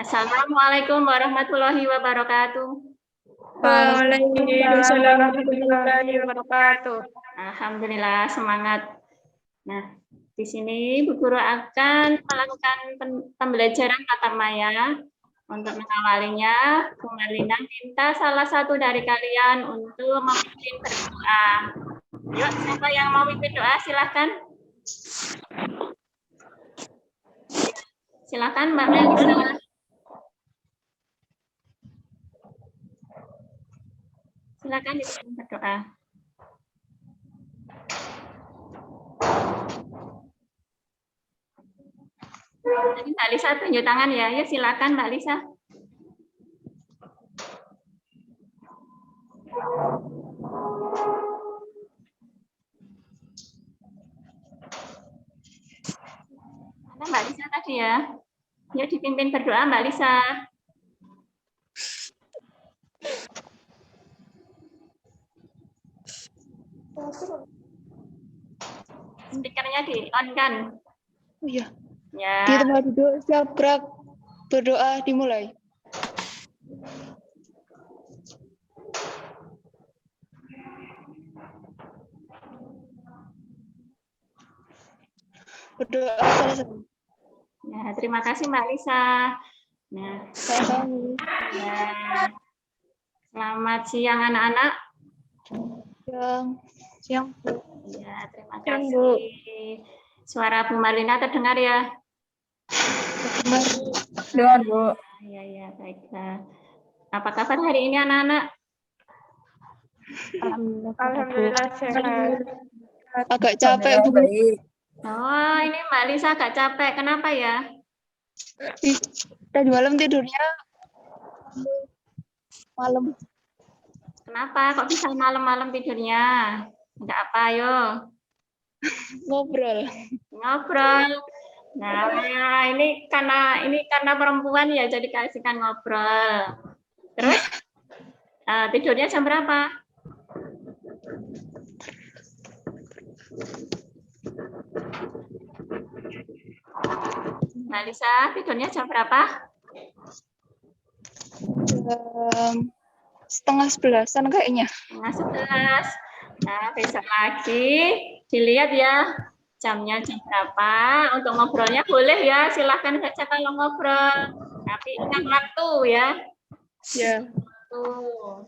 Assalamualaikum warahmatullahi wabarakatuh. Waalaikumsalam warahmatullahi wabarakatuh. Alhamdulillah, semangat. Nah, di sini Bu Guru akan melakukan pembelajaran tatap maya. Untuk mengawalinya, Bu Marlina minta salah satu dari kalian untuk memimpin berdoa. Yuk, siapa yang mau memimpin doa, silahkan. Silahkan Mbak Melisa. Silakan dipimpin berdoa. Jadi Mbak Lisa tunjuk tangan ya. Ya silakan Mbak Lisa. Ada Mbak Lisa tadi ya. Yuk dipimpin berdoa Mbak Lisa. Speakernya di on kan? Oh iya. Ya. Di tempat duduk siap gerak, berdoa dimulai. Berdoa selesai. Ya, terima kasih Mbak Lisa. Nah, ya. Selamat siang anak-anak. Siang. Ya, terima kasih. Suara Bu Marlina terdengar ya? Dengar, Bu. Ya, baiklah. Apa kabar hari ini anak-anak? Alhamdulillah sehat. Agak capek, Bu. Oh, ini Mbak Lisa agak capek. Kenapa ya? Tadi malam tidurnya malam. Kenapa? Kok bisa malam-malam tidurnya? Enggak apa, yo. Ngobrol. Ngobrol. Nah, ini karena perempuan ya, jadi kasihkan ngobrol. Terus tidurnya jam berapa? Mbak Lisa, tidurnya jam berapa? 10:30-an kayaknya. 11:30. Nah, besok lagi dilihat ya jamnya jam berapa. Untuk ngobrolnya boleh ya, silahkan saja kalau ngobrol. Tapi ingat waktu ya. Ya.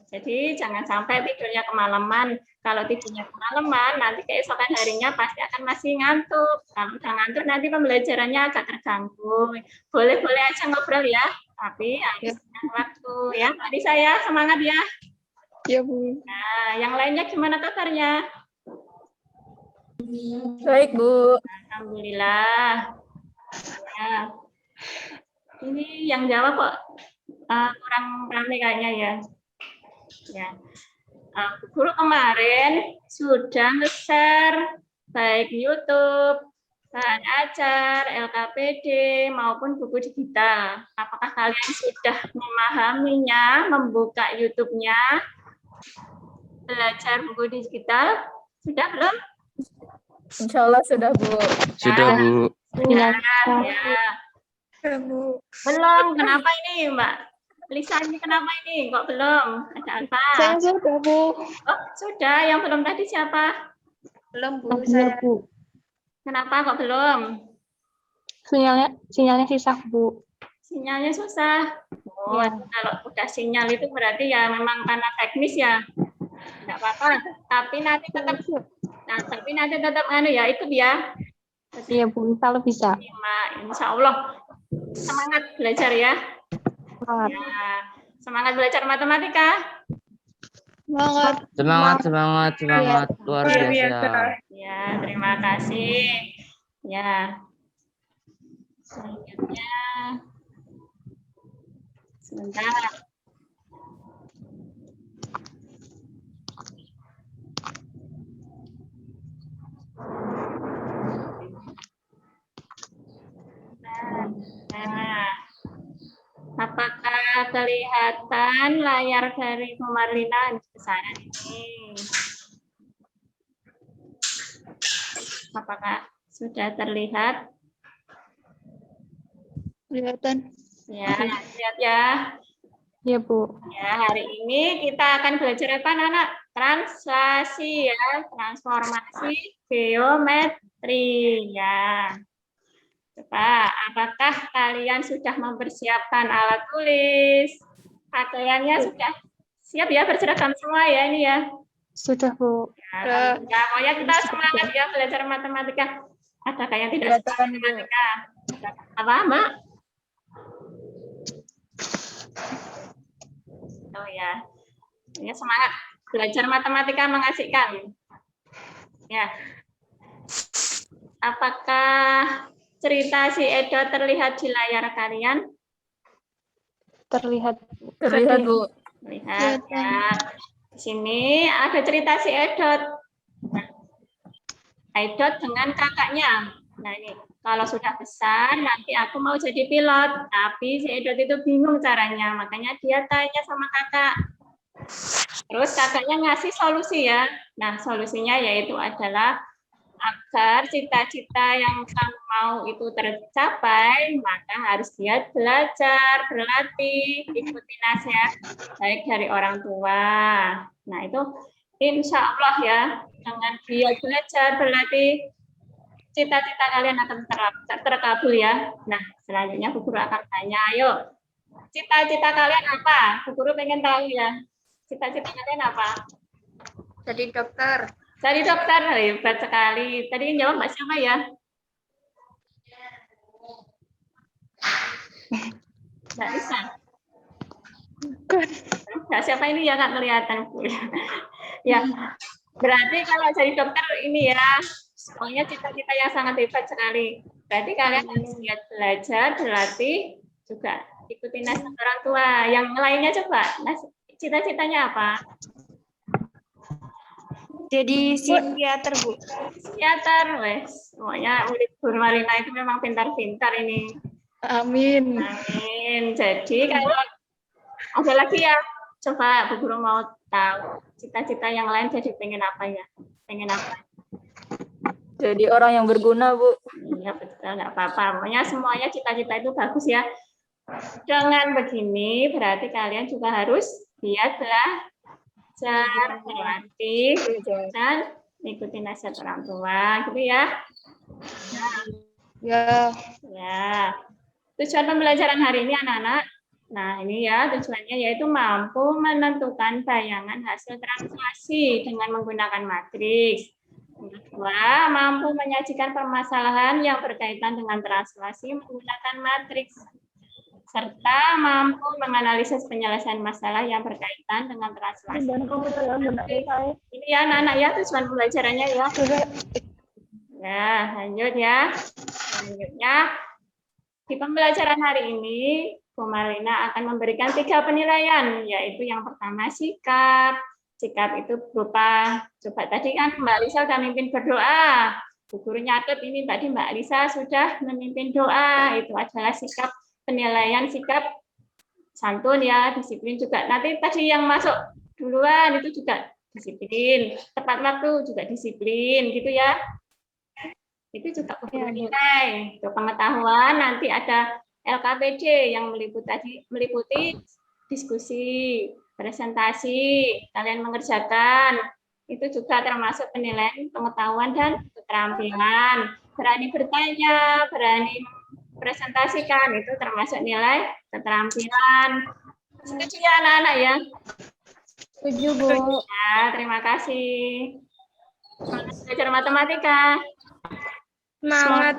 Jadi jangan sampai tidurnya kemalaman. Kalau tidurnya kemalaman, nanti keesokan harinya pasti akan masih ngantuk. Kalau udah ngantuk, nanti pembelajarannya agak terganggu. Boleh-boleh aja ngobrol ya, tapi harus ingat waktu ya. Tadi saya semangat ya. Ya, Bu. Nah, yang lainnya gimana kabarnya? Baik, Bu. Alhamdulillah. Ya. Ini yang jawab kok kurang ramai kayaknya ya. Ya. Guru kemarin sudah nge-share baik YouTube, bahan ajar, LKPD, maupun buku digital. Apakah kalian sudah memahaminya, membuka YouTube-nya, belajar buku digital? Sudah belum? Insya Allah sudah, Bu. Sudah, Bu. Ya. Bu. Belum. Kenapa ini, Mbak Lisa? Ini kenapa ini? Kok belum? Ada apa? Saya sudah, Bu. Oh, sudah. Yang belum tadi siapa? Belum, Bu. Saya. Bu. Kenapa kok belum? Sinyalnya susah, Bu. Sinyalnya susah. Oh, Ya. kalau udah sinyal itu berarti ya memang karena teknis ya. Enggak apa-apa. Tapi nanti tetap ya ikut ya. Iya, Bu. Insya Allah bisa. Insya Allah. Semangat belajar ya. Semangat. Ya. Semangat belajar matematika. Semangat. Luar biasa. Ya, terima kasih. Ya. Selanjutnya. Sebentar. Nah, apakah kelihatan layar dari Bu Marlina di sana ini? Apakah sudah terlihat? Kelihatan. Ya, lihat ya. Iya, Bu. Ya, hari ini kita akan belajar apa, anak-anak? Translasi ya, transformasi geometri ya. Coba, apakah kalian sudah mempersiapkan alat tulis? Pakaiannya sudah siap ya, berseragam semua ya ini ya. Sudah, Bu. Ya, pokoknya kita semangat ya belajar matematika. Adakah yang tidak suka matematika? Apa, Mbak? Oh ya, ya semangat. Belajar matematika mengasihkan. Ya. Apakah cerita si Edo terlihat di layar kalian? Terlihat. Terlihat, Bu. Lihat ya. Di sini ada cerita si Edot. Nah, Edot dengan kakaknya. Nah ini, kalau sudah besar nanti aku mau jadi pilot. Tapi si Edot itu bingung caranya, makanya dia tanya sama kakak. Terus kakaknya ngasih solusi ya. Nah solusinya yaitu adalah agar cita-cita yang kamu mau itu tercapai, maka harus giat belajar, berlatih, ikuti nasihat baik dari orang tua. Nah itu insya Allah ya, dengan giat belajar, berlatih, cita-cita kalian akan terkabul ya. Nah selanjutnya Bu Guru akan tanya, ayo cita-cita kalian apa? Bu Guru pengen tahu ya, cita-cita kalian apa? Jadi dokter. Jadi dokter, hebat sekali. Tadi yang jawab Mbak siapa ya? Mbak Lisa. Bukan. Mbak siapa ini ya, nggak kelihatan. Ya, berarti kalau jadi dokter ini ya, pokoknya cita-cita yang sangat hebat sekali. Berarti kalian harus giat belajar, berlatih, juga ikuti nasihat orang tua. Yang lainnya coba, cita-citanya apa? Jadi psikiater, Bu. Psikiater, wes. Pokoknya murid Bu Marina itu memang pintar-pintar ini. Amin. Amin. Jadi kalau ada lagi ya, coba Bu Guru mau tahu cita-cita yang lain jadi pengen apa ya? Pengen apa? Jadi orang yang berguna, Bu. Iya betul, nggak apa-apa. Pokoknya semuanya cita-cita itu bagus ya. Dengan begini berarti kalian juga harus giat belajar, berlatih, dan ikuti nasihat orang tua, gitu ya. Ya. Ya. Tujuan pembelajaran hari ini anak-anak. Nah, ini ya tujuannya yaitu mampu menentukan bayangan hasil translasi dengan menggunakan matriks. Yang kedua, mampu menyajikan permasalahan yang berkaitan dengan translasi menggunakan matriks. Serta mampu menganalisis penyelesaian masalah yang berkaitan dengan translasi. Ini ya anak-anak ya tujuan pembelajarannya ya. Ya, lanjut ya. Selanjutnya, di pembelajaran hari ini, Bu Marlina akan memberikan 3 penilaian, yaitu yang pertama sikap. Sikap itu berupa, coba tadi kan Mbak Lisa sudah memimpin berdoa. Bu Guru nyatet ini tadi Mbak Lisa sudah memimpin doa, itu adalah sikap, penilaian sikap santun ya, disiplin juga. Nanti tadi yang masuk duluan itu juga disiplin, tepat waktu juga disiplin, gitu ya. Itu juga nilai. Untuk pengetahuan nanti ada LKPD yang meliputi diskusi, presentasi, kalian mengerjakan. Itu juga termasuk penilaian pengetahuan dan keterampilan. Berani bertanya, berani presentasikan, itu termasuk nilai keterampilan. Setuju ya anak-anak ya? Setuju, Bu. Ya, terima kasih. Selamat belajar matematika. Semangat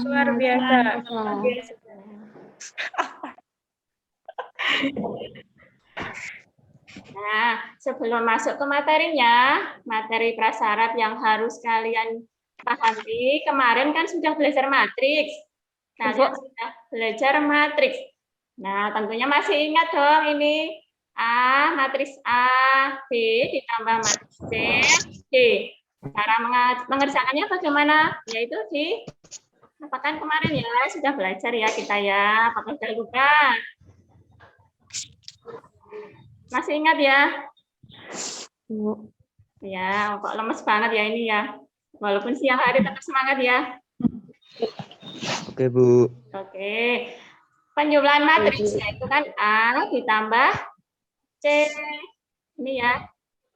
luar biasa. Nah, sebelum masuk ke materinya, materi prasyarat yang harus kalian pahami, kemarin kan sudah belajar matriks. Kalian sudah belajar matriks. Nah, tentunya masih ingat dong ini A, matriks A, B ditambah matriks C, D. Cara mengerjakannya bagaimana? Yaitu di pekan kemarin ya, sudah belajar ya kita ya. Apakah sudah lupa? Masih ingat ya? Bu. Ya, kok lemes banget ya ini ya. Walaupun siang hari tetap semangat ya. Oke, Bu. Oke. Penjumlahan matriks yaitu kan A ditambah C. Ini ya,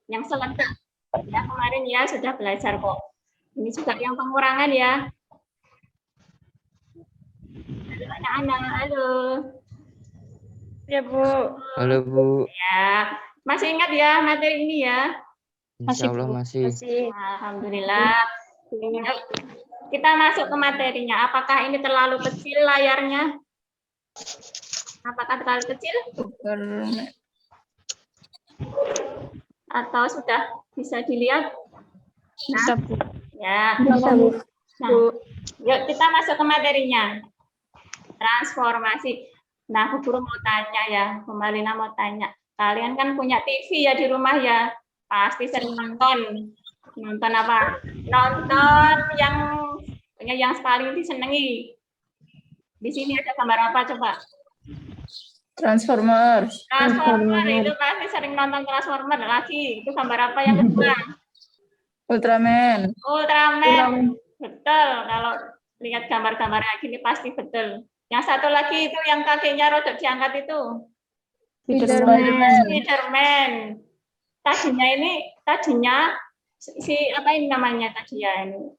yang selengkap. Ya, kemarin ya sudah belajar kok. Ini juga yang pengurangan ya. Anak-anak, halo. Ya, Bu. Halo Bu, Ya, masih ingat ya materi ini ya? Insya Allah masih. Alhamdulillah. Yuk, kita masuk ke materinya. Apakah ini terlalu kecil layarnya? Apakah terlalu kecil? Atau sudah bisa dilihat? Bisa, Bu. Ya. Bisa, Bu. Nah, yuk kita masuk ke materinya. Transformasi. Nah, Bu Guru mau tanya ya, Bu Marlina mau tanya. Kalian kan punya TV ya di rumah ya? Pasti sering nonton. Nonton apa? Nonton yang paling disenangi. Di sini ada gambar apa coba? Transformers. Transformer itu pasti sering nonton Transformer lagi. Itu gambar apa yang kedua? Ultraman. Ultraman. Betul. Kalau lihat gambar-gambar kayak gini pasti betul. Yang satu lagi itu yang kakinya rodok diangkat itu. Spiderman. Tadinya si apa ini namanya tadi ya ini.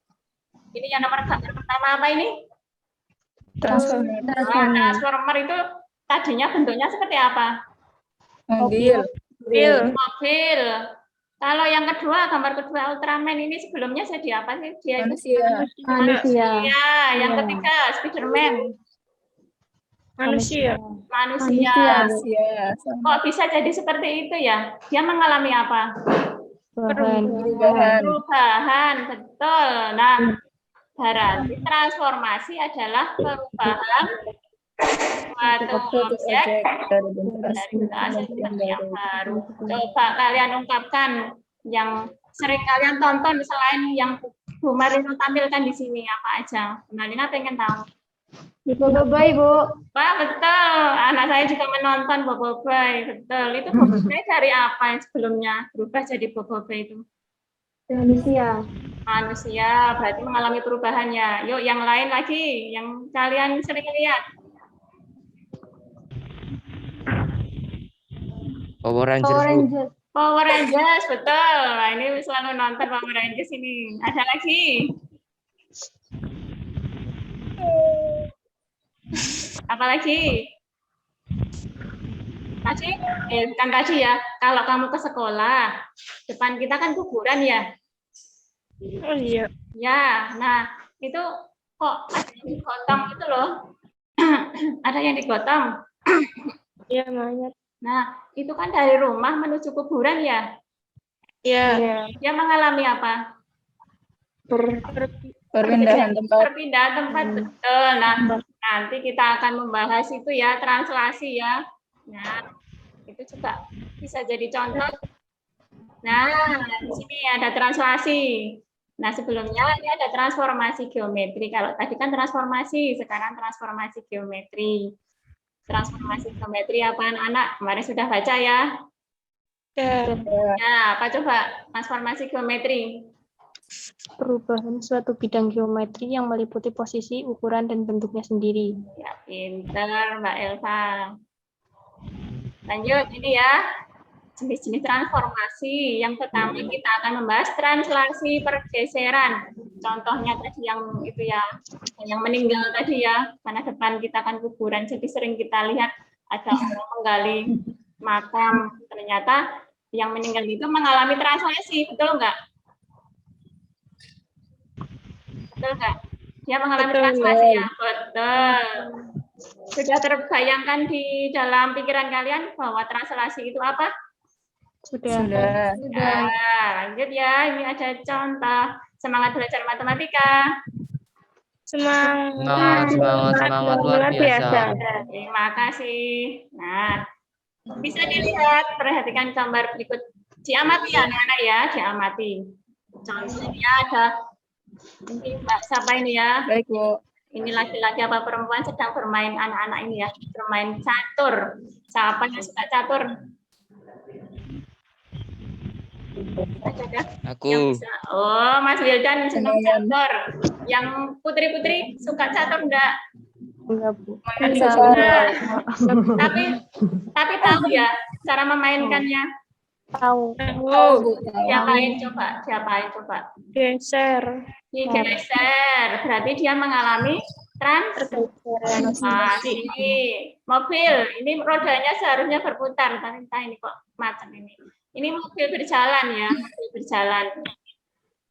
Ini yang nomor gambar pertama apa ini? Transformer itu tadinya bentuknya seperti apa? Mobil. Mobil. Kalau yang kedua, gambar kedua Ultraman ini sebelumnya jadi apa sih? Dia Manusia. Ya, yang ketiga Spiderman. Manusia. Manusia. Kok bisa jadi seperti itu ya? Dia mengalami apa? Perubahan, betul. Nah, berarti transformasi adalah perubahan suatu objek dari yang baru. Coba kalian ungkapkan yang sering kalian tonton selain yang Bu Marlina tampilkan di sini apa aja. Bu Marlina pengen tahu. Boboiboy, Bu. Wah, betul. Anak saya juga menonton Boboiboy. Betul. Itu Boboiboy dari apa yang sebelumnya berubah jadi Boboiboy itu? Manusia. Manusia, berarti mengalami perubahannya. Yuk, yang lain lagi, yang kalian sering lihat. Power Rangers Bu. Power Rangers, betul. Nah, ini selalu nonton Power Rangers ini. Ada lagi? Apa lagi? Tadi, bukan tadi ya. Kalau kamu ke sekolah, depan kita kan kuburan ya. Oh iya. Ya, nah itu kok ada yang digotong itu loh. Ada yang digotong. Iya, mayat. Nah, itu kan dari rumah menuju kuburan ya. Iya. Dia mengalami apa? Perpindahan tempat. Perpindahan tempat, betul. Nah, nanti kita akan membahas itu ya, translasi ya. Nah, itu juga bisa jadi contoh. Nah, di sini ada translasi. Nah, sebelumnya ini ada transformasi geometri. Kalau tadi kan transformasi, sekarang transformasi geometri. Transformasi geometri apa anak-anak? Kemarin sudah baca ya? Ya, apa coba transformasi geometri? Perubahan suatu bidang geometri yang meliputi posisi, ukuran, dan bentuknya sendiri. Ya, pinter Mbak Elva. Lanjut, ini ya. Jenis-jenis transformasi. Yang pertama kita akan membahas translasi pergeseran. Contohnya tadi yang itu ya, yang meninggal tadi ya, karena depan kita kan kuburan, jadi sering kita lihat ada orang menggali makam, ternyata yang meninggal itu mengalami translasi, betul nggak? Betul nggak? Dia mengalami translasi ya, betul. Sudah terbayangkan di dalam pikiran kalian bahwa translasi itu apa? Sudah. Lanjut ya, ini ada contoh. Semangat belajar matematika. Semangat luar biasa. Terima kasih. Nah, bisa dilihat, perhatikan gambar berikut. Diamati ya anak-anak ya, diamati. Contohnya ada, ini Mbak siapa ini ya? Baik, Bu. Ini laki-laki apa perempuan sedang bermain, anak-anak ini ya, bermain catur. Siapa yang suka catur? Aku. Oh, Mas Wildan senang catur. Yang putri-putri suka catur enggak? Enggak, Bu. Enggak. Tapi tahu ya cara memainkannya. Tahu. Diapain coba? Geser. Digeser. Berarti dia mengalami transformasi. Mobil, ini rodanya seharusnya berputar, tapi entah ini kok macam ini. Ini mobil berjalan ya,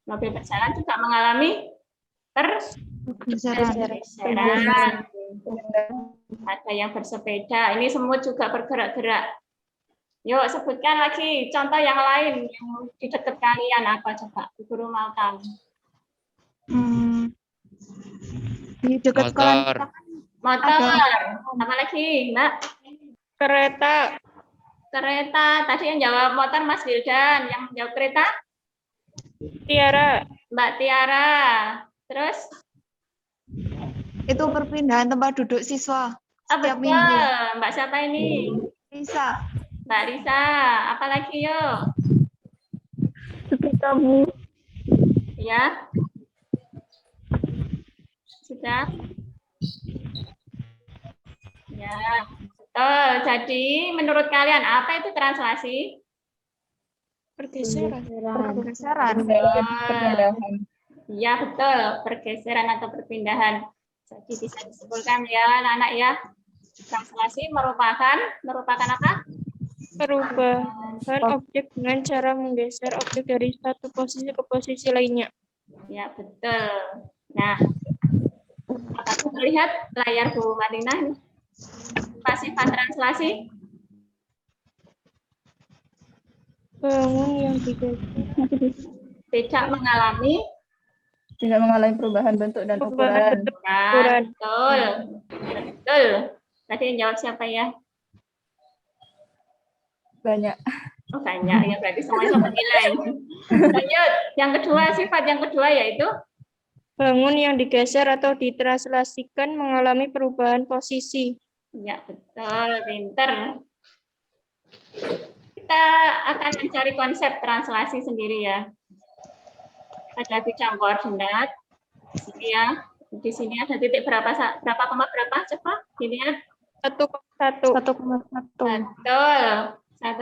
Mobil berjalan juga mengalami pergeseran. Ada yang bersepeda, ini semut juga bergerak-gerak. Yuk, sebutkan lagi contoh yang lain yang di dekat kalian apa coba, Bu Guru Malkam. Di dekat sekolah. Motor. Apa lagi, Mbak? Kereta. Tadi yang jawab motor Mas Wildan, yang jawab kereta Tiara. Mbak Tiara. Terus Itu perpindahan tempat duduk siswa. Setiap betul. minggu. Mbak siapa ini? Bisa. Mbak Lisa. Apa lagi yuk? Setrika, Bu. Ya. Sudah? Ya. Betul. Jadi menurut kalian apa itu translasi? Pergeseran. Pergeseran. Perpindahan. Iya betul, pergeseran atau perpindahan. Jadi bisa disimpulkan ya anak-anak ya. Translasi merupakan apa? Perubahan objek dengan cara menggeser objek dari satu posisi ke posisi lainnya. Ya betul. Nah, apakah terlihat layar Bu Marina? Sifat translasi? Bangun yang digeser. Tidak mengalami perubahan bentuk dan ukuran. Betul. Betul. Tadi yang jawab siapa ya? Banyak. Oh, banyak ya, berarti semuanya sama nilai. Lanjut, sifat yang kedua yaitu Bangun yang digeser atau ditranslasikan mengalami perubahan posisi. ya betul, pinter. Kita akan mencari konsep translasi sendiri ya. Ada bidang koordinat. Di sini ya. Di sini ada titik berapa koma berapa? Coba dilihat. 1,1. Betul. 1,1.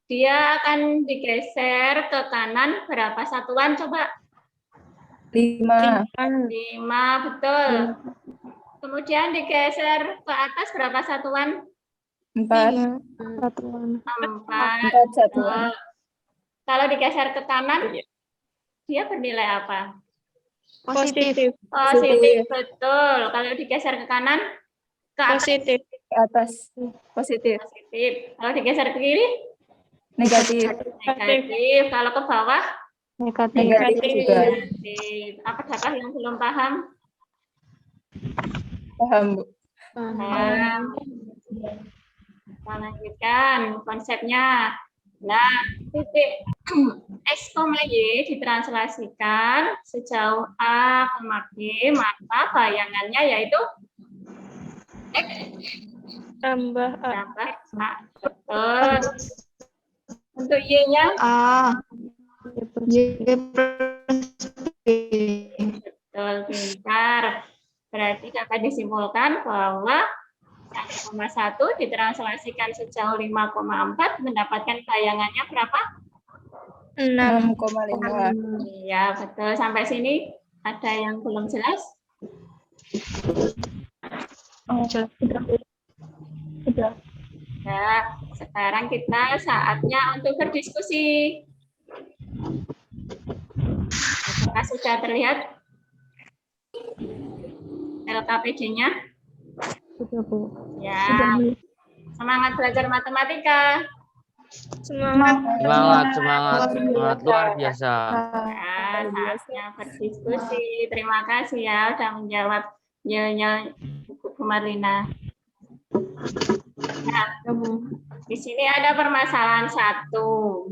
Dia akan digeser ke kanan berapa satuan? Coba. 5. 5, betul. Kemudian digeser ke atas berapa satuan? 4. 4 satuan. Kalau digeser ke kanan, dia bernilai apa? Positif. Positif, betul. Kalau digeser ke kanan, ke atas Positif. Ke atas. Positif. positif. Kalau digeser ke kiri, Negatif. negatif. Kalau ke bawah, Negatif juga. negatif. Apakah yang belum paham? Paham, Bu. Paham. Kita lanjutkan konsepnya. Nah, titik X, Y ditranslasikan sejauh A, B, maka bayangannya yaitu X Tambah A. tambah A. Betul. Untuk Y-nya, Y plus B. betul, pintar. Berarti dapat disimpulkan bahwa 1,1 ditranslasikan sejauh 5,4 mendapatkan bayangannya berapa? 6,5. Iya, betul. Sampai sini ada yang belum jelas? Sudah. Nah, sekarang kita saatnya untuk berdiskusi. Apakah sudah terlihat LKPD-nya? Sudah, Bu. Ya. Semangat belajar matematika. Semangat. Semangat luar biasa. Nah, saatnya berdiskusi. Terima kasih ya sudah menjawab nyonya Bu Marlina. Nah, di sini ada permasalahan satu.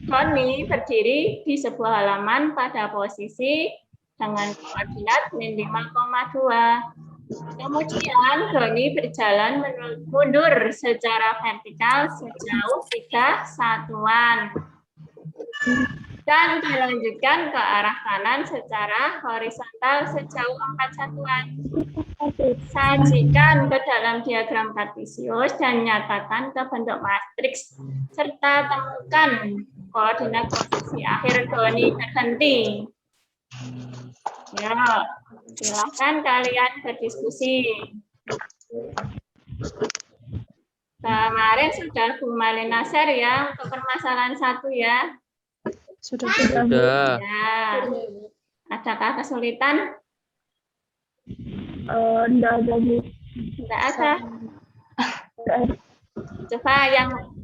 Tony berdiri di sebuah halaman pada posisi dengan koordinat min 5,2. Kemudian Doni berjalan mundur secara vertikal sejauh 3 satuan. Dan dilanjutkan ke arah kanan secara horizontal sejauh 4 satuan. Sajikan ke dalam diagram kartesius dan nyatakan ke bentuk matriks serta temukan koordinat posisi akhir doni terhenti. Ya, silakan kalian berdiskusi. Kemarin sudah Bu Malina share ya untuk permasalahan 1 ya. Sudah. Sudah. Ya. Adakah kesulitan? Enggak ada, Bu. Tidak ada. Coba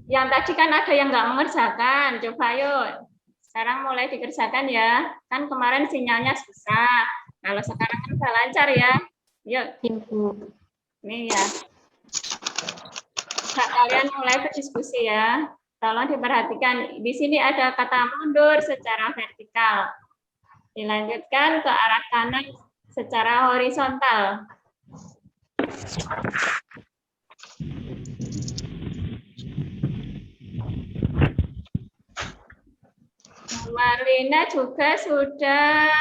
yang tadi kan ada yang nggak mengerjakan. Coba yuk. Sekarang mulai dikerjakan ya. Kan kemarin sinyalnya susah. Kalau sekarang kan udah lancar ya. Yuk. Ini ya. Nah, kalian mulai berdiskusi ya. Tolong diperhatikan. Di sini ada kata mundur secara vertikal. Dilanjutkan ke arah kanan secara horizontal. Marlina juga sudah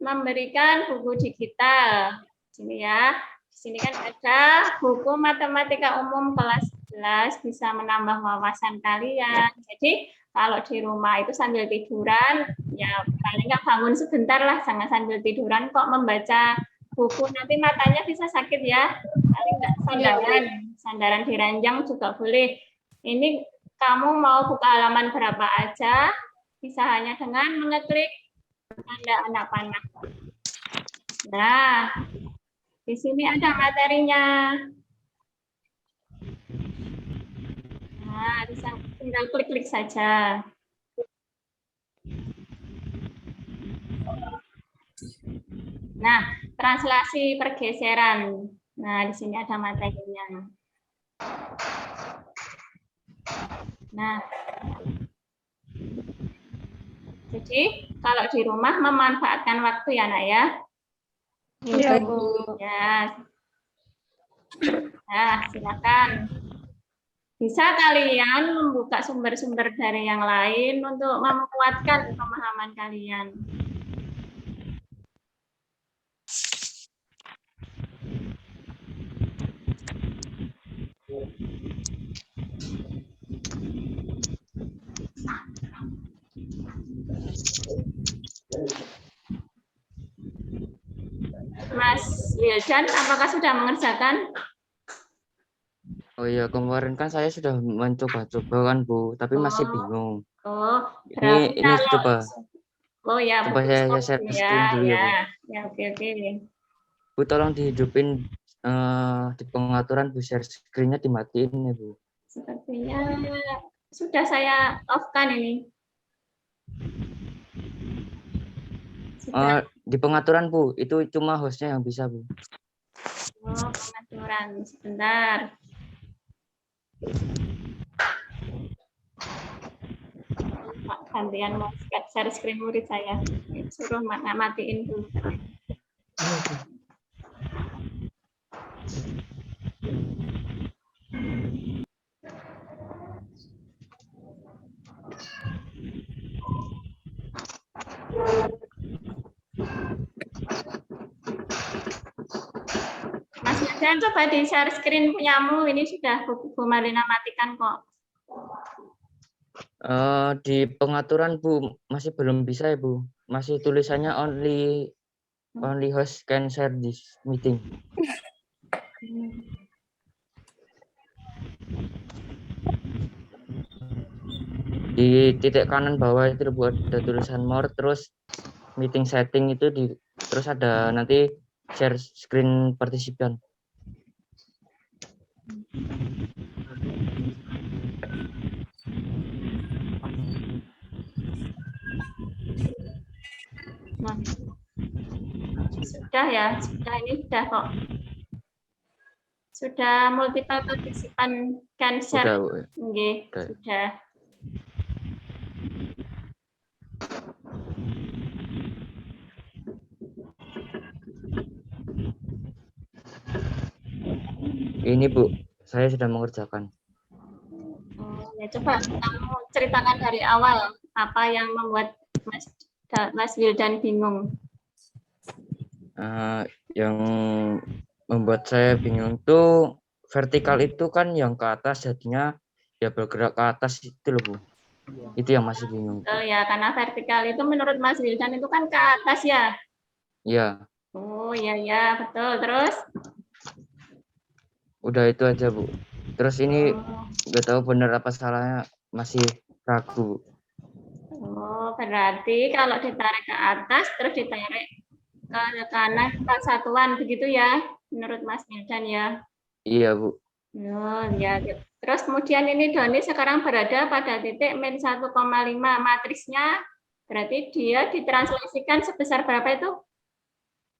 memberikan buku digital. Sini ya. Di sini kan ada buku matematika umum kelas 11 bisa menambah wawasan kalian. Jadi kalau di rumah itu sambil tiduran, ya paling nggak bangun sebentar lah, jangan sambil tiduran kok membaca buku, nanti matanya bisa sakit ya. Paling nggak sandaran di ranjang juga boleh. Ini kamu mau buka halaman berapa aja, bisa hanya dengan mengeklik tanda anak panah. Nah, di sini ada materinya. Nah, bisa tinggal klik-klik saja. Nah, translasi pergeseran. Nah, di sini ada materinya. Nah, jadi kalau di rumah memanfaatkan waktu ya, Nak ya. Iya, Bu. Ya. Nah, silakan. Bisa kalian membuka sumber-sumber dari yang lain untuk menguatkan pemahaman kalian. Mas Wildan, apakah sudah mengerjakan? Oh iya, kemarin kan saya sudah mencoba-coba kan, Bu, tapi masih bingung. Oh, berarti Ini coba. Oh ya, Coba saya share screen dulu ya, Bu. Ya, oke. Bu, tolong dihidupin di pengaturan, Bu, share screen-nya dimatiin ya, Bu. Sepertinya sudah saya off-kan ini. Di pengaturan, Bu, itu cuma hostnya yang bisa, Bu. Oh, pengaturan. Sebentar. Gantian mau share screen murid saya. Suruh matiin dulu. Mas Wildan, coba di share screen punyamu. Ini sudah Bu Marina matikan kok. Di pengaturan, Bu, masih belum bisa ya, Bu. Masih tulisannya only host can share this meeting. Di titik kanan bawah itu, Bu, ada tulisan more, terus meeting setting itu terus ada nanti share screen partisipan. Nah, sudah ya, ini sudah kok. Sudah multiple partisipan can share. Sudah, Bu. Nggih, sudah. Ini, Bu, saya sudah mengerjakan. Ya, coba kamu ceritakan dari awal Apa yang membuat Mas Wildan bingung? Yang membuat saya bingung tuh vertikal itu kan yang ke atas, jadinya ya bergerak ke atas itu loh Bu. Itu yang masih bingung. Oh ya, karena vertikal itu menurut Mas Wildan itu kan ke atas ya. Iya, Oh ya ya betul. Terus? udah itu aja Bu. Terus ini Oh, nggak tahu benar apa salahnya, masih ragu. oh, berarti kalau ditarik ke atas terus ditarik ke kanan ke satuan begitu ya, menurut Mas Wildan ya. Iya Bu. Oh, ya. Terus kemudian ini Doni sekarang berada pada titik min 1,5. Matriksnya berarti dia ditranslasikan sebesar berapa itu?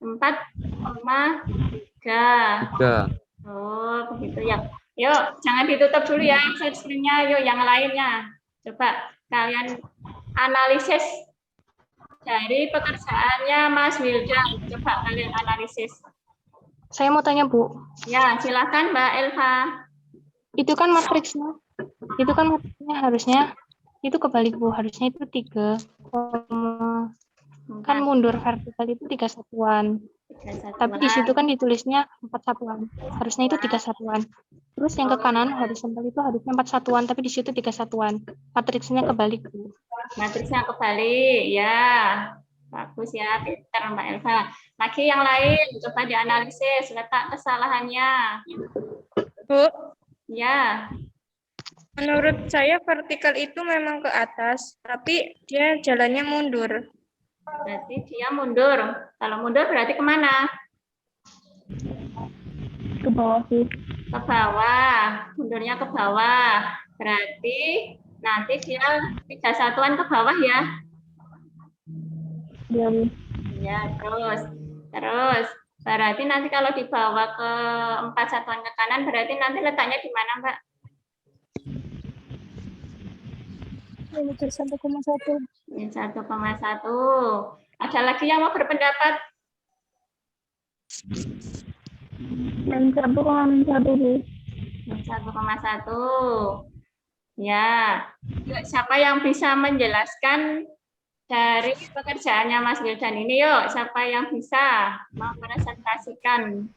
4,3. 3. Oh, begitu ya. Yuk, jangan ditutup dulu ya share screen-nya. Yuk, yang lainnya. Coba kalian analisis dari pekerjaannya Mas Wildan. Coba kalian analisis. Saya mau tanya, Bu. Ya, silakan Mbak Elva. Itu kan matriksnya harusnya itu kebalik, Bu. Harusnya itu 3, kan mundur vertikal itu 3 satuan. Tapi di situ kan ditulisnya 4 satuan. Harusnya itu 3 satuan. Terus yang ke kanan horizontal itu harusnya 4 satuan, tapi di situ 3 satuan. Matriksnya kebalik, Bu. Matriksnya kebalik, ya. Bagus ya, pintar Mbak Elva. Lagi yang lain, coba dianalisis letak kesalahannya. Bu, Ya, menurut saya vertikal itu memang ke atas, tapi dia jalannya mundur. berarti dia mundur. Kalau mundur berarti kemana? Ke bawah sih. Ke bawah. Mundurnya ke bawah. Berarti nanti dia 3 satuan ke bawah ya. Iya, Bu. Ya, terus. Berarti nanti kalau dibawa ke 4 satuan ke kanan, berarti nanti letaknya di mana, Mbak? Meter 1,1. Min 1,1. Ada lagi yang mau berpendapat? Min 1,1, Bu. Min 1,1. Ya. Yuk, siapa yang bisa menjelaskan dari pekerjaannya Mas Wildan ini? Yuk, siapa yang bisa mempresentasikan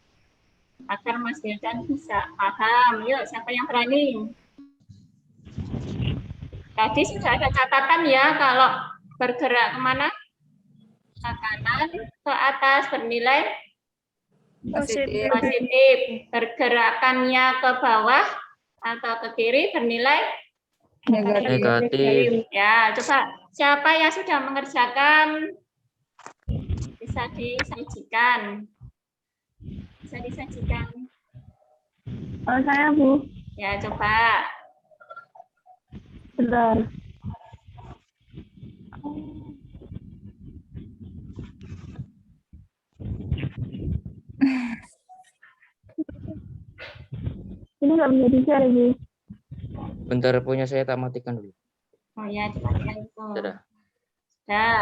agar Mas Wildan bisa paham? Yuk, siapa yang berani? Tadi sudah ada catatan ya, kalau bergerak kemana? Ke kanan, ke atas bernilai Positif. positif. Pergerakannya ke bawah atau ke kiri bernilai Negatif. ya. Coba siapa yang sudah mengerjakan, bisa disajikan. Bisa disajikan. Oh, saya, Bu. Ya, coba. Bentar. Ini nggak bisa di-share, Bu. Bentar, punya saya tak matikan dulu. Oh ya, coba itu. Sudah. Sudah.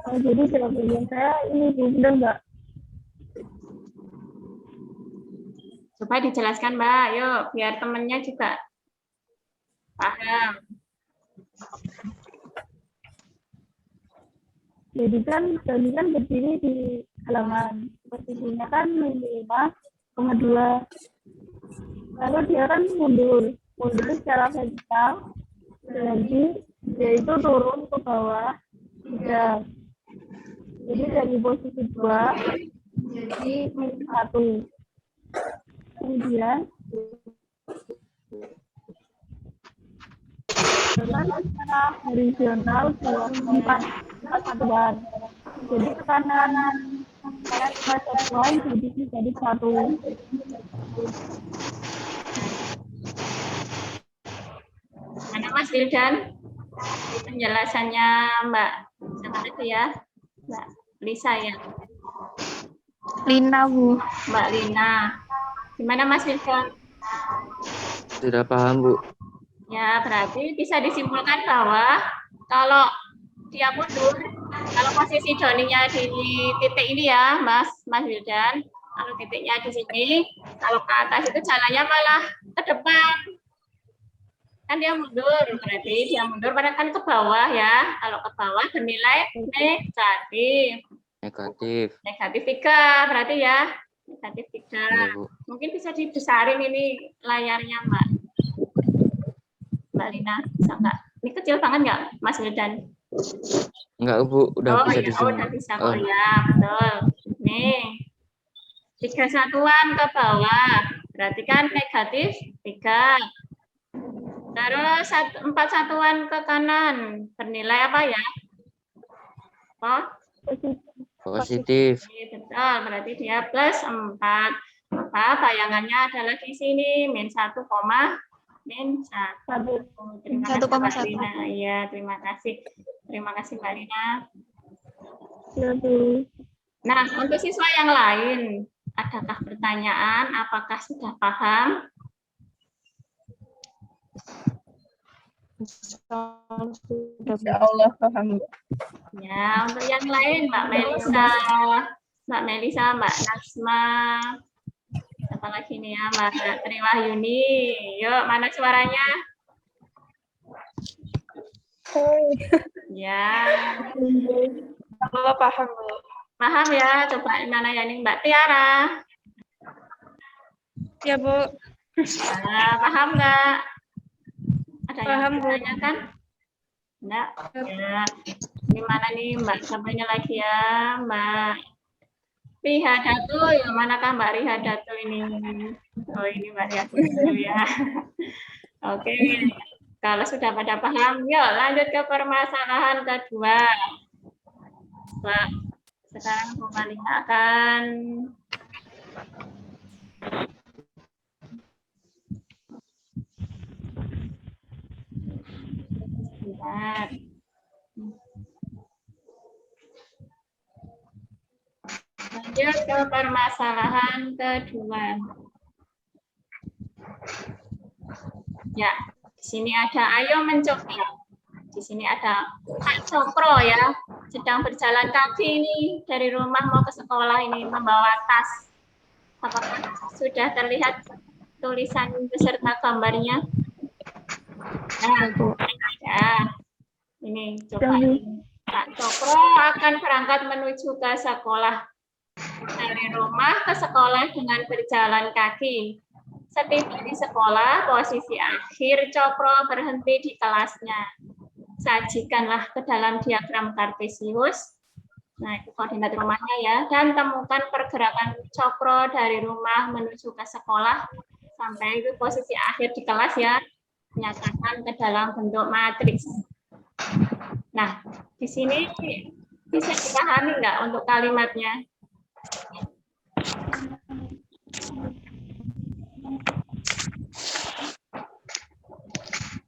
Oh, jadi jawaban saya ini, Bu. Benar nggak? Coba dijelaskan, Mbak. Yuk, biar temennya juga paham. Jadi kan tadi kan berdiri di halaman, posisinya kan min 5,2. Lalu dia kan mundur secara vertikal, jadi dia itu turun ke bawah 3. Jadi dari posisi 2 jadi min 1. Kemudian secara horizontal ke 4 satuan. Jadi tekanan 4 satuan jadi 1. Mana Mas Wildan? Penjelasannya Mbak. Siapa itu ya? Mbak. Lisa ya. Lina, Bu. Mbak Lina. Gimana Mas Wildan? Sudah paham, Bu. Ya, berarti bisa disimpulkan bahwa kalau dia mundur, kalau posisi Doninya di titik ini ya, Mas Wildan, kalau titiknya di sini, kalau ke atas itu jalannya malah ke depan. Kan dia mundur, berarti dia mundur pada kan ke bawah ya. Kalau ke bawah bernilai negatif. Negatif 3 berarti ya. Negatif 3. Ya, Bu. Mungkin bisa dibesarin ini layarnya, Mbak Lina. Bisa nggak? Ini kecil banget nggak, Mas Wildan? Enggak, Bu. Udah bisa ya, di zoom. udah bisa kok ya, betul. Nih. 3 satuan ke bawah. Berarti kan negatif 3. Terus 4 satuan ke kanan. Bernilai apa ya? Positif. Betul, berarti dia plus 4. Maka bayangannya adalah di sini min 1, min 1. Terima kasih Mbak Lina. Iya, terima kasih. Terima kasih Mbak Lina. Nah, untuk siswa yang lain, adakah pertanyaan? Apakah sudah paham? Insya Allah paham. Ya, untuk yang lain, Mbak Melisa, Mbak Nasma, apa lagi nih ya, Mbak Triwahyuni. Yuk, mana suaranya? Ya. Allah paham, Bu. Paham ya? Coba mana ya nih, Mbak Tiara? Ya, Bu. Nah, paham nggak? Ada Paham, yang Bu. ditanyakan? Enggak? Ya. Gimana nih Mbak? Sampainya lagi ya, Mbak Rihadatu. Ya, manakah Mbak Rihadatu ini? Oh, ini Mbak Rihadatu ya. Oke. Kalau sudah pada paham, yuk lanjut ke permasalahan kedua. Mbak, sekarang Bu Malina akan sebentar. Lanjut ke permasalahan kedua. Ya, di sini ada ayo mencoba. Di sini ada Pak Cokro ya, sedang berjalan kaki ini dari rumah mau ke sekolah ini membawa tas. Apakah sudah terlihat tulisan beserta gambarnya? Nah, ya. Ini coba Pak Cokro akan berangkat menuju ke sekolah. Dari rumah ke sekolah dengan berjalan kaki. Setiba di sekolah, posisi akhir Cokro berhenti di kelasnya. Sajikanlah ke dalam diagram kartesius. Nah, itu koordinat rumahnya ya. Dan temukan pergerakan Cokro dari rumah menuju ke sekolah sampai itu posisi akhir di kelas ya. Nyatakan ke dalam bentuk matriks. Nah, di sini bisa dipahami nggak untuk kalimatnya?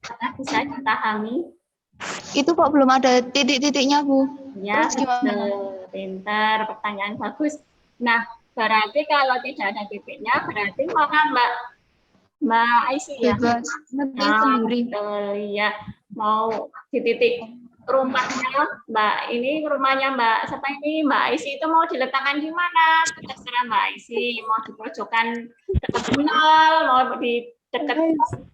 Apakah bisa dipahami? Itu kok belum ada titik-titiknya, Bu. Ya, Terus gimana? Pintar, pertanyaan bagus. Nah, berarti kalau tidak ada titiknya, berarti mau kan Mbak Aisyah ya? Bebas. Ngerti Nah, sendiri. ya, mau di titik rumahnya rumahnya Mbak siapa ini Mbak Aisyah itu mau diletakkan di mana? Terserah Mbak Aisyah, mau di pojokan dekat nol, mau di dekat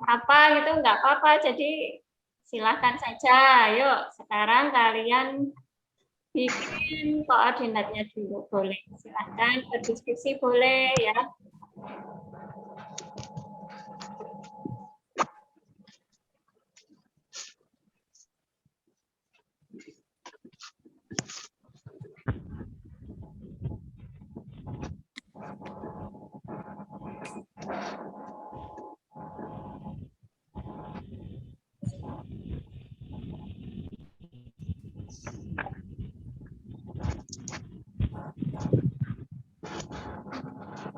apa gitu, nggak apa-apa. Jadi silahkan saja. Yuk, sekarang kalian bikin koordinatnya dulu, boleh. Silahkan berdiskusi, boleh ya.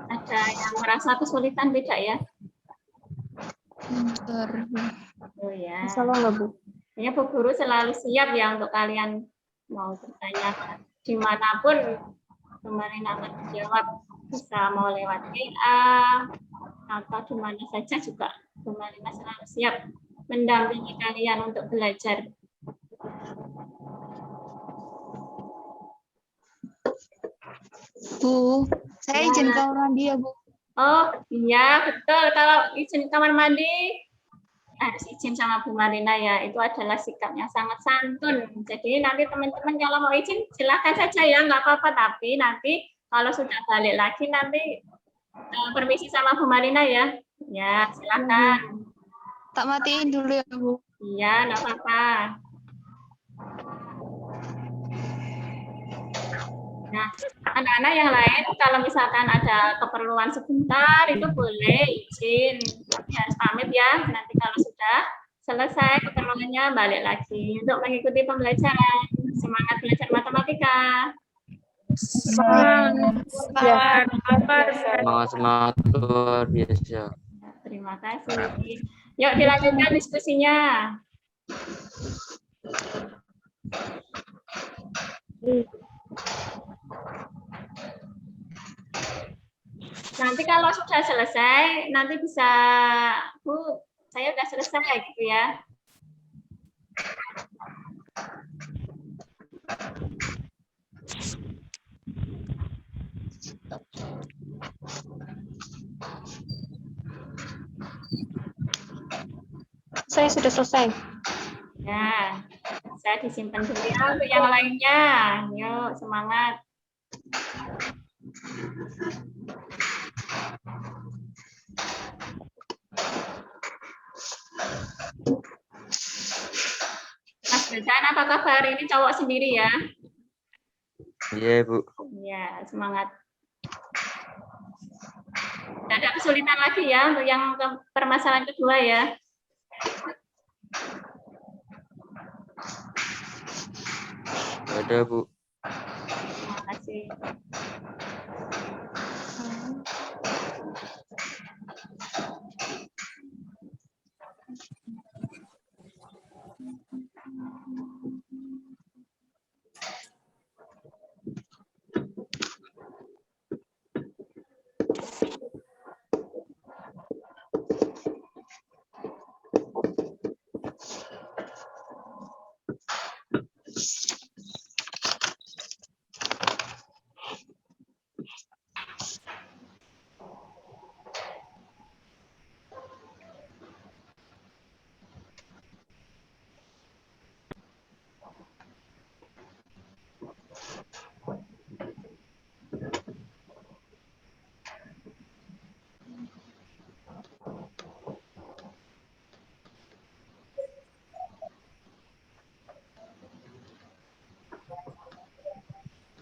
Ada yang merasa kesulitan tidak ya? Bentar. Oh ya. Salah nggak, Bu? Ya, Bu Guru selalu siap ya untuk kalian mau bertanya. dimanapun Bu Marina akan menjawab, bisa mau lewat WA atau di mana saja juga Bu Marina selalu siap mendampingi kalian untuk belajar. Bu, saya izin Ya. kamar mandi ya, Bu. Oh iya betul, kalau izin kamar mandi harus izin sama Bu Marina ya, itu adalah sikap yang sangat santun. Jadi nanti teman-teman kalau mau izin silakan saja ya, nggak apa-apa. Tapi nanti kalau sudah balik lagi nanti permisi sama Bu Marina ya. Ya silakan. Tak matiin dulu ya, Bu. Iya nggak apa-apa. Nah, anak-anak yang lain kalau misalkan ada keperluan sebentar itu boleh izin, tapi harus pamit ya. Nanti kalau sudah selesai keperluannya balik lagi untuk mengikuti pembelajaran. Semangat belajar matematika. Semangat luar biasa. Terima kasih. Yuk dilanjutkan diskusinya. Nanti kalau sudah selesai, nanti bisa, Bu, saya sudah selesai gitu ya. Saya sudah selesai. Ya, saya disimpan dulu ya untuk yang lainnya. Yuk, semangat. Mas Besan, apa kabar? Ini cowok sendiri ya? Iya, Bu. Ya, semangat. Tidak ada kesulitan lagi ya untuk yang permasalahan kedua ya. Ada, Bu. Terima kasih.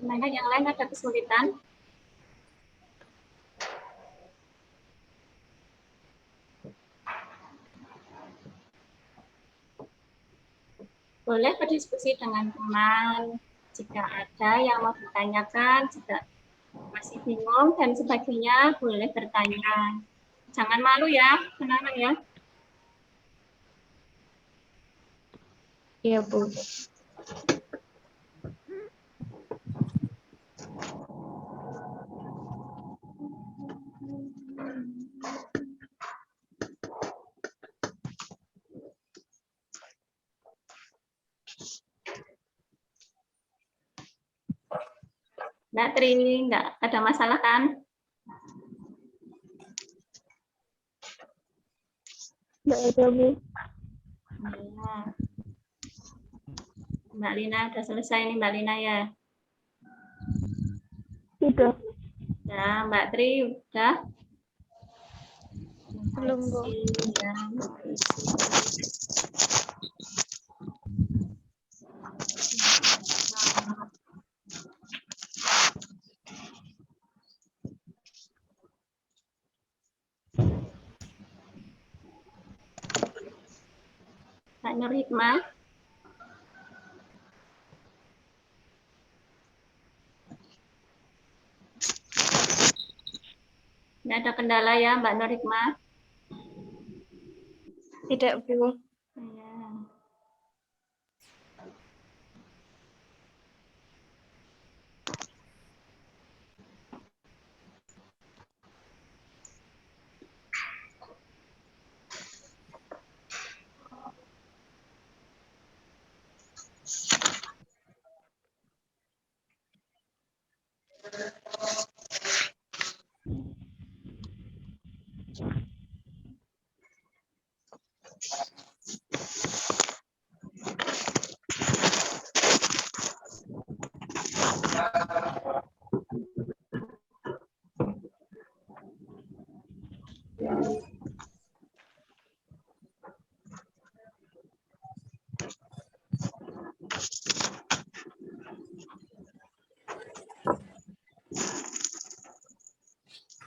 Gimana yang lain ada kesulitan? Boleh berdiskusi dengan teman. Jika ada yang mau ditanyakan, jika masih bingung dan sebagainya, boleh bertanya. Jangan malu ya, anak-anak ya. Iya, Bu. Mbak Tri, nggak ada masalah kan? Nggak ada, Bu. Ya. Mbak Lina udah selesai nih Mbak Lina ya. Sudah. Ya, Mbak Tri udah. Belum, Bu. Ya, Mbak Nur Hikmah. Nggak ada kendala ya Mbak Nur Hikmah? Tidak, Bu. Ya.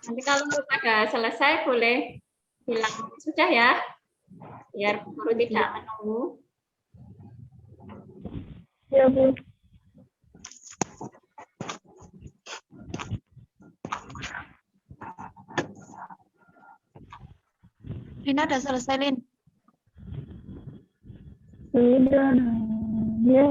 Nanti kalau pada selesai boleh bilang sudah ya, biar guru tidak menunggu. Ya, Bu. Lina udah selesai, Lin. Sudah. Ya.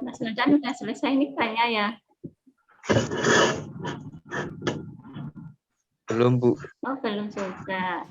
Mas Sultan sudah selesai nih tanya ya. Belum, Bu. Oh, belum juga.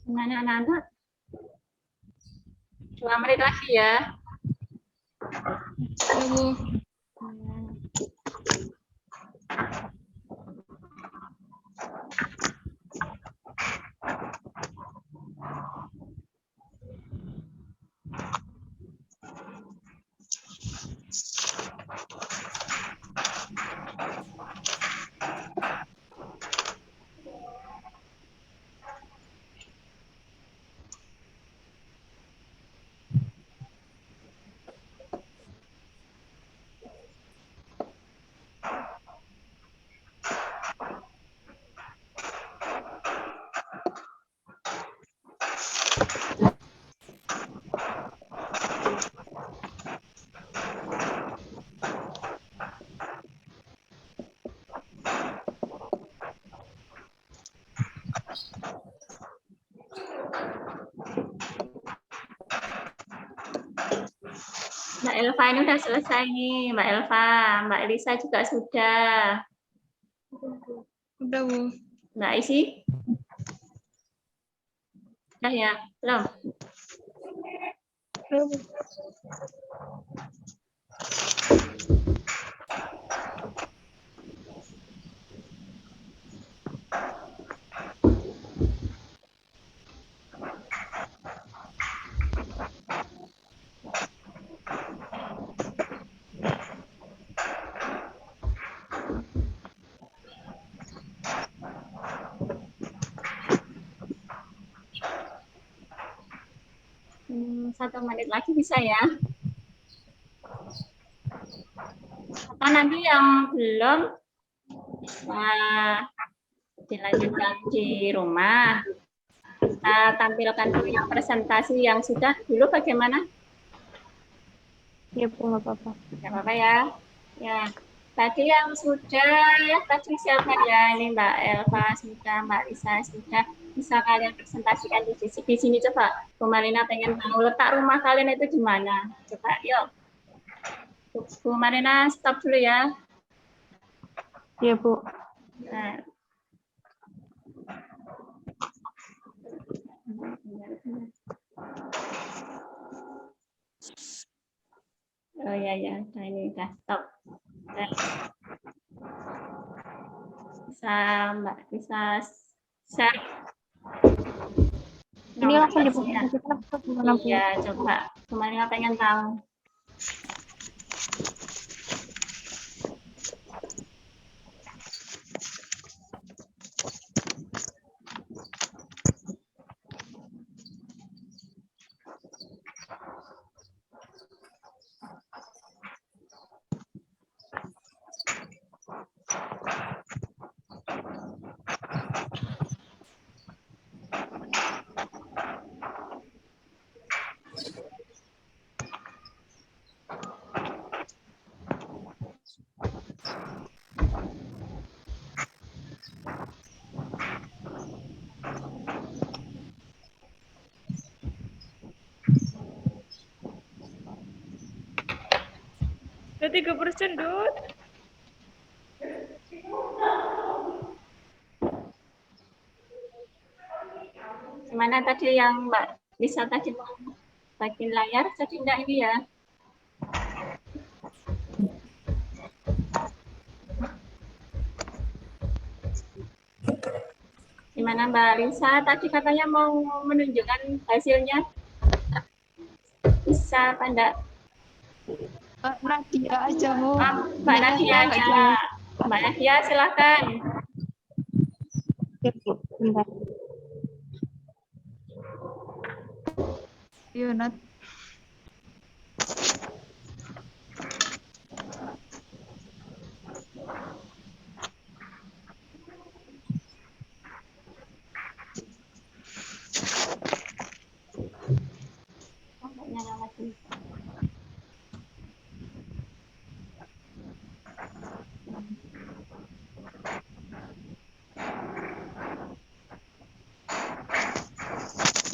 Gimana anak-anak? 2 menit lagi ya. Ya, Bu. Mbak Elva ini udah selesai nih, Mbak Elva. Mbak Elisa juga sudah. Udah, Bu. Mbak Isi? Udah ya? Belum? Udah, Bu. Satu menit lagi bisa ya? Atau nanti yang belum dilanjutkan di rumah. Kita tampilkan dulu yang presentasi yang sudah dulu bagaimana? Ya, Bu, nggak apa-apa. Nggak apa-apa ya. Ya, tadi yang sudah, tadi siapa ya? Ini Mbak Elva sudah, Mbak Lisa sudah. Bisa kalian presentasikan di sini coba. Bu Marina pengen tahu letak rumah kalian itu di mana? Coba, yuk. Bu Marina, stop dulu ya. Ya, Bu. Nah. Oh ya ya, nah ini udah stop. Nah. Bisa Mbak bisa share. Ini langsung Ya. dipublikasikan atau gimana, Bu? Iya, coba. Kemarin pengen tahu. Udah 3%, Dut. Gimana tadi yang Mbak Lisa tadi mau bagiin layar, jadi enggak ini ya? Gimana Mbak Lisa? Tadi katanya mau menunjukkan hasilnya. Bisa apa enggak? Nadia aja, Bu. Mbak Nadia aja. Mbak Nadia silakan. Ya, Bu. Bentar. Yuk, Nat. Nyala lagi.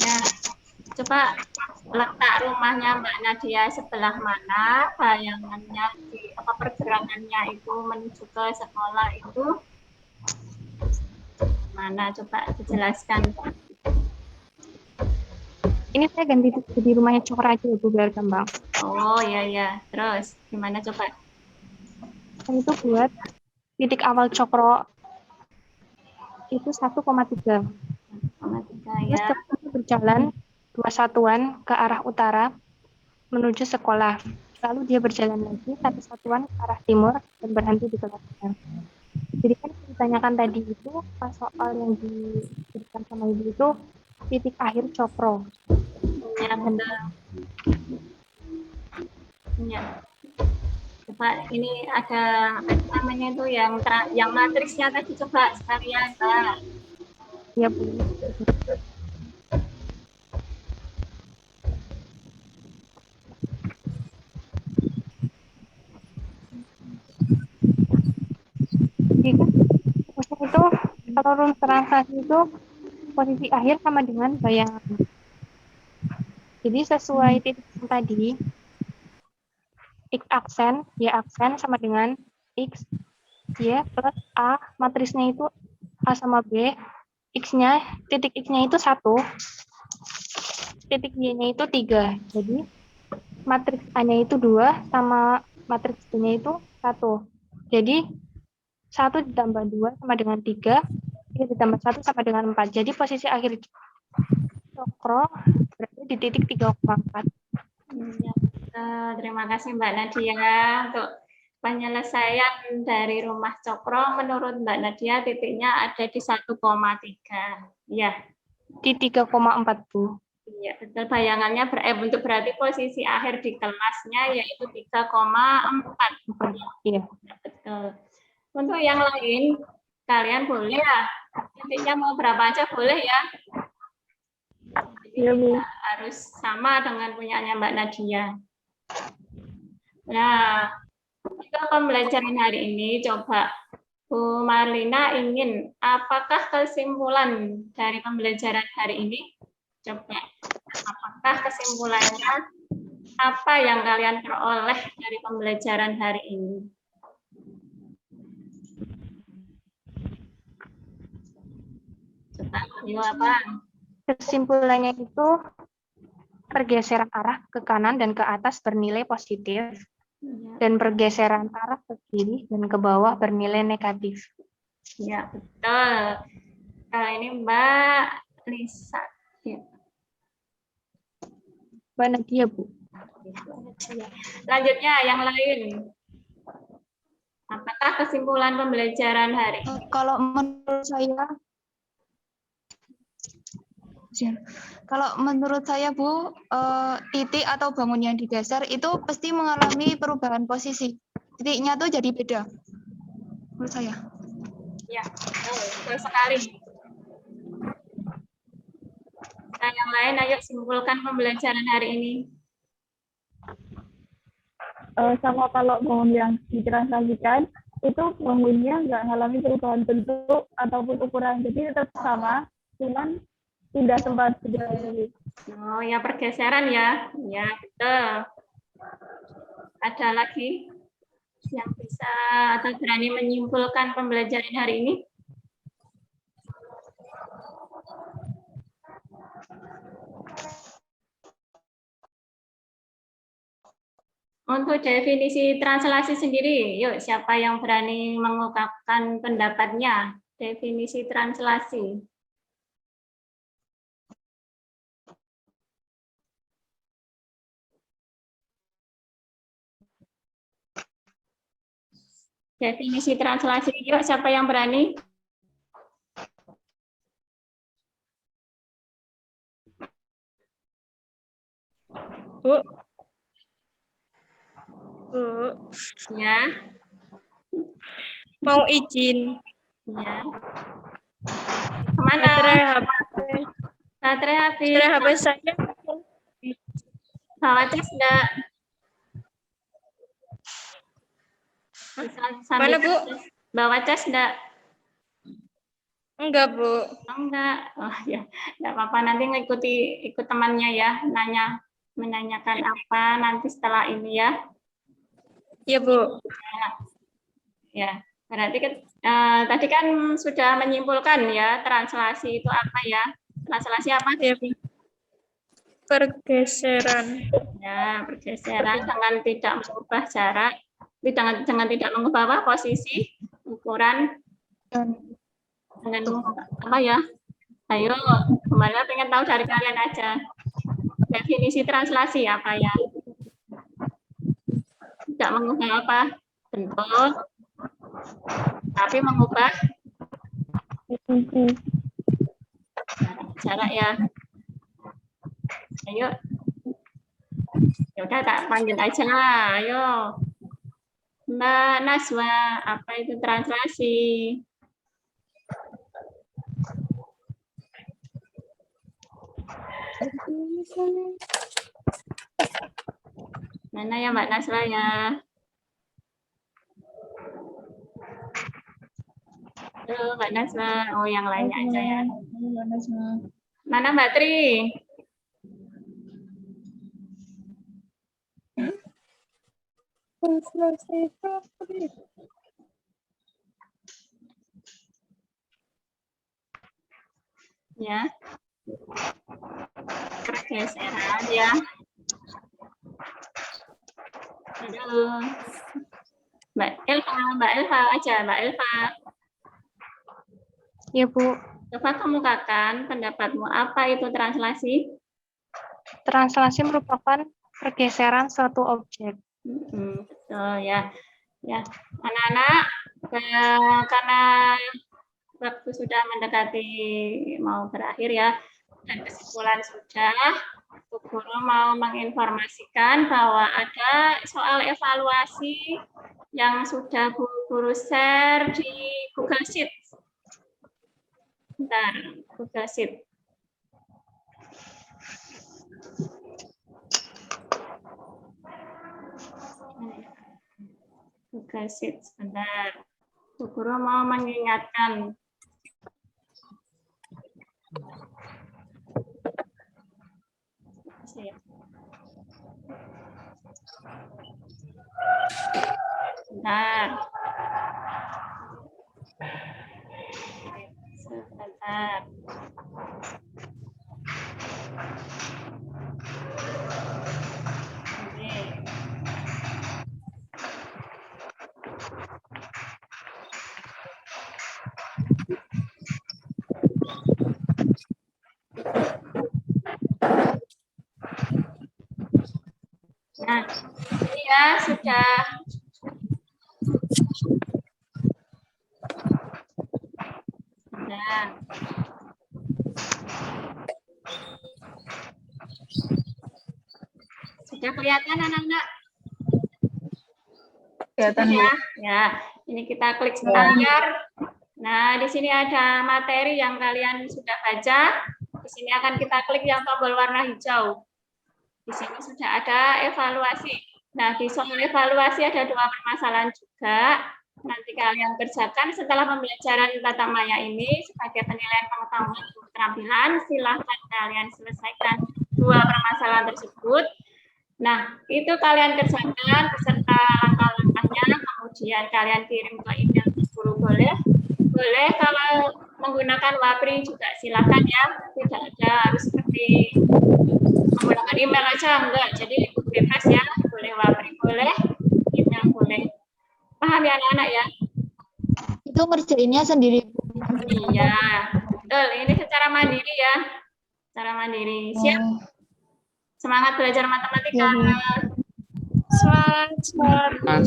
Ya, coba letak rumahnya Mbak Nadia sebelah mana, bayangannya di apa pergerakannya itu menuju ke sekolah itu mana, coba dijelaskan. Ini saya ganti di rumahnya Cokro aja ya, Bu, biar gampang. Oh ya ya, terus gimana coba? Saya itu buat titik awal Cokro itu 1,3. Sama tiga Terus ya. kita berjalan 2 satuan ke arah utara menuju sekolah. Lalu dia berjalan lagi 1 satuan ke arah timur dan berhenti di kelasnya. Jadi kan ditanyakan tadi itu pas soal yang diberikan sama Ibu itu titik akhir Cokro. Ya betul. Ya. Coba ini ada apa namanya itu yang matriksnya tadi coba sekalian Mbak. Ya, Bu. Jadi kan rumusnya itu kalau rumus translasi itu posisi akhir sama dengan bayangan. Jadi sesuai titik yang tadi, X aksen, Y aksen sama dengan X, Y plus A, matrisnya itu A sama B, X-nya, titik X-nya itu 1, titik Y-nya itu 3. Jadi matriks A-nya itu 2, sama matriks B-nya itu 1. Jadi 1 ditambah 2 sama dengan 3, 3 ditambah 1 sama dengan 4. Jadi posisi akhir Cokro berada di titik 3,4. Ya. Terima kasih Mbak Nadia untuk penyelesaian dari rumah Cokro. Menurut Mbak Nadia titiknya ada di 1,3. Ya. Di 3,4, Bu. Iya, betul. Bayangannya berarti posisi akhir di kelasnya yaitu 3,4. Iya. Betul. Untuk yang lain, kalian boleh ya. Titiknya mau berapa aja boleh ya. Jadi Iya, Bu. harus sama dengan punyanya Mbak Nadia. Nah, kita pembelajaran hari ini coba Bu Marlina ingin apakah kesimpulan dari pembelajaran hari ini? Coba, apakah kesimpulannya apa yang kalian peroleh dari pembelajaran hari ini? Coba, yuk apa? Kesimpulannya itu pergeseran arah ke kanan dan ke atas bernilai positif, dan pergeseran arah ke kiri dan ke bawah bernilai negatif. Ya, betul. Kalau ini Mbak Lisa. Ya. Mbak Nadia, Bu. Lanjutnya yang lain. Apakah kesimpulan pembelajaran hari ini? Kalau menurut saya, Bu, titik atau bangun yang digeser itu pasti mengalami perubahan posisi. Titiknya tuh jadi beda. Menurut saya. Ya, betul sekali. Nah, yang lain ayo simpulkan pembelajaran hari ini. Sama kalau bangun yang ditranslasikan, itu bangunnya nggak mengalami perubahan bentuk ataupun ukuran. Jadi tetap sama, cuman pindah tempat sejauh. Oh ya, pergeseran ya. Ya, betul. Ada lagi yang bisa atau berani menyimpulkan pembelajaran hari ini? Untuk definisi translasi sendiri, yuk siapa yang berani mengungkapkan pendapatnya? Definisi translasi. Definisi translasi, yuk siapa yang berani? Bu. Ya. Mau izin. Ya. Kemana? Baterai habis. Baterai HP saya. Bawa cas enggak? Mana, Bu? Bawa cas enggak? Enggak, Bu. Oh, enggak. Oh ya, enggak apa-apa. Nanti ikut temannya ya, menanyakan apa nanti setelah ini ya. Iya, Bu. Ya, berarti tadi kan sudah menyimpulkan ya, translasi itu apa ya? Translasi apa? Ya, pergeseran. Ya, pergeseran dengan tidak mengubah jarak, dengan tidak mengubah apa, posisi, ukuran, dengan apa ya? Ayo, kembali pengen tahu dari kalian aja. Definisi translasi apa ya? Tidak mengubah apa? Bentuk, tapi mengubah jarak ya. Ayo. Ya udah tak panggil aja lah. Ayo. Mbak Naswa, apa itu translasi? Mana ya Mbak Naswa ya? Halo Mbak Naswa. Oh, yang lainnya aja ya. Mana Mbak Tri? Ya. Pergeseran ya. Aduh. Mbak Elva aja, Mbak Elva. Ya, Bu. Coba kemukakan pendapatmu, apa itu translasi? Translasi merupakan pergeseran suatu objek. Betul ya. Ya, anak-anak, karena waktu sudah mendekati mau berakhir ya, dan kesimpulan sudah, Bu Guru mau menginformasikan bahwa ada soal evaluasi yang sudah Bu Guru share di Google Sheet. Bentar, Google Sheet. Gesit sebentar. Bu Guru mau mengingatkan. Sebentar. Sebentar. Oke. Nah, ini ya sudah. Nah. Sudah kelihatan anak-anak? Kelihatan, Bu. Ya, ya. Ini kita klik layar. Nah, di sini ada materi yang kalian sudah baca. Di sini akan kita klik yang tombol warna hijau. Di sini sudah ada evaluasi. Nah, di soal evaluasi ada 2 permasalahan juga. Nanti kalian kerjakan setelah pembelajaran tata maya ini sebagai penilaian pengetahuan dan keterampilan. Silahkan kalian selesaikan 2 permasalahan tersebut. Nah, itu kalian kerjakan beserta langkah-langkahnya, kemudian kalian kirim ke email guru boleh. Boleh kalau menggunakan Wapri juga silakan ya. Tidak ada harus seperti menggunakan email aja, enggak. Jadi bebas ya, boleh Wapri boleh, email boleh. Paham ya anak-anak ya? Itu ngerjainnya sendiri. Iya, betul. Ini secara mandiri ya. Secara mandiri. Siap? Semangat belajar matematika.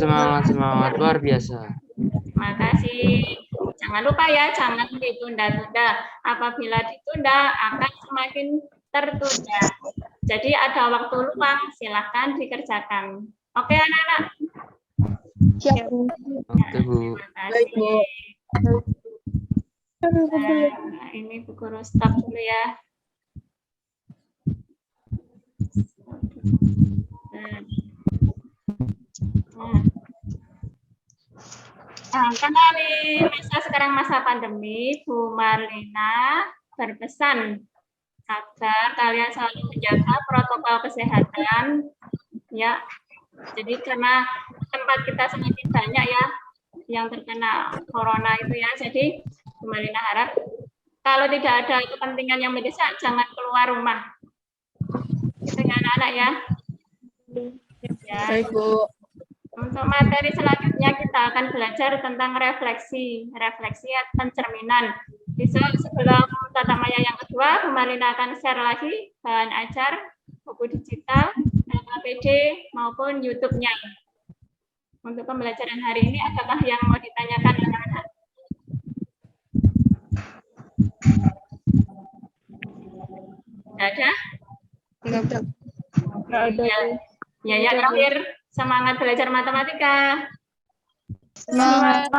Semangat, luar biasa. Terima kasih. Jangan lupa ya, jangan ditunda-tunda. Apabila ditunda, akan semakin tertunda. Jadi ada waktu luang, silahkan dikerjakan. Oke anak-anak? Siap. Oke, Bu. Baik, Bu. Nah, ini Bu Guru stop dulu ya. Nah, karena di sekarang masa pandemi, Bu Marlina berpesan agar kalian selalu menjaga protokol kesehatan, ya. Jadi karena tempat kita semakin banyak ya yang terkena corona itu ya, jadi Bu Marlina harap kalau tidak ada kepentingan yang mendesak, jangan keluar rumah. Itu ya anak-anak ya. Ya. Baik, Bu. Untuk materi selanjutnya kita akan belajar tentang refleksi atau pencerminan. Besok sebelum tata maya yang kedua, Bu Marlina akan share lagi bahan ajar, buku digital, LKPD maupun YouTube-nya. Untuk pembelajaran hari ini, apakah yang mau ditanyakan anak-anak? Tidak ada? Nggak ada. Ya, yang terakhir, semangat belajar matematika. Semangat.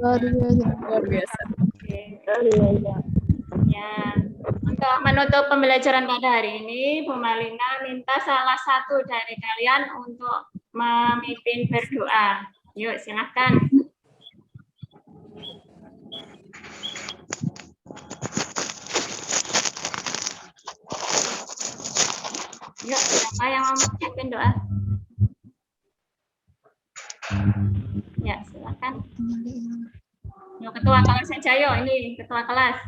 Luar biasa. Ya, untuk menutup pembelajaran pada hari ini, Bu Marlina minta salah satu dari kalian untuk memimpin berdoa. Yuk, silahkan. Yuk, siapa yang mau memimpin doa? Ya, silakan. Yuk, ketua kelas saja, yuk. Ini ketua kelas.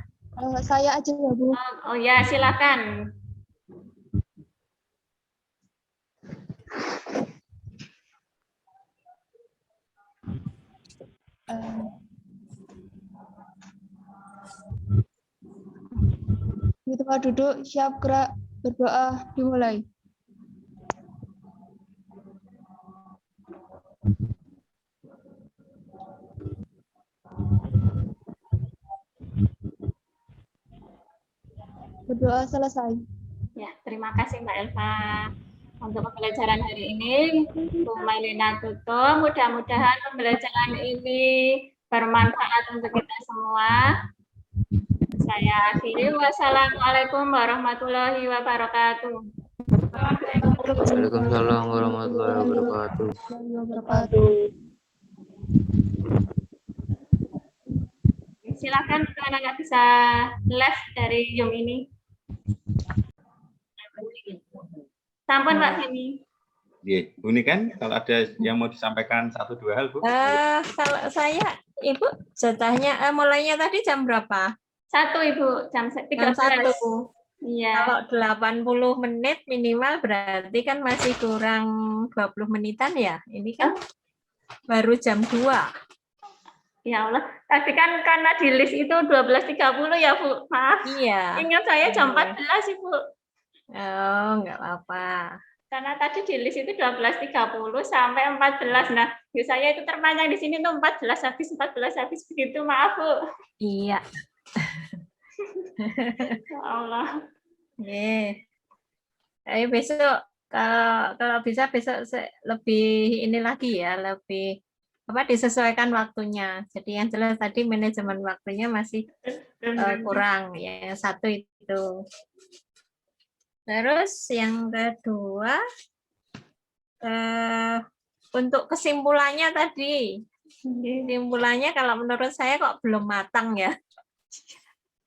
Saya aja ya, Bu. Oh ya, silakan. Di tempat duduk, siap gerak, berdoa, dimulai. Berdoa selesai. Ya, terima kasih Mbak Elva. Untuk pembelajaran hari ini, Bu Marlina tutup. Mudah-mudahan pembelajaran ini bermanfaat untuk kita semua. Saya akhiri. Wassalamualaikum warahmatullahi wabarakatuh. Waalaikumsalam warahmatullahi wabarakatuh. Silakan untuk anak nggak bisa live dari Zoom ini. Sampun Pak Beni. Iya, Bu ini kan kalau ada yang mau disampaikan 1-2 hal, Bu. Kalau saya, Ibu, jatahnya mulainya tadi jam berapa? 1 Ibu, jam 13. Jam 1. Iya. Kalau 80 menit minimal berarti kan masih kurang 20 menitan ya. Ini kan baru jam 2. Ya Allah, tadi kan karena di list itu 12.30 ya Bu, maaf. Iya. Ingat saya jam 14 Ibu. Oh, nggak apa-apa. Karena tadi di list itu 12.30 sampai 14. Nah, di saya itu terpanjang di sini tuh 14 habis begitu, maaf Bu. Iya. Ya Allah. Ayo besok kalau bisa besok lebih ini lagi ya, lebih disesuaikan waktunya. Jadi yang jelas tadi manajemen waktunya masih kurang ya, 1 itu. Terus yang kedua untuk kesimpulannya tadi. Kesimpulannya kalau menurut saya kok belum matang ya.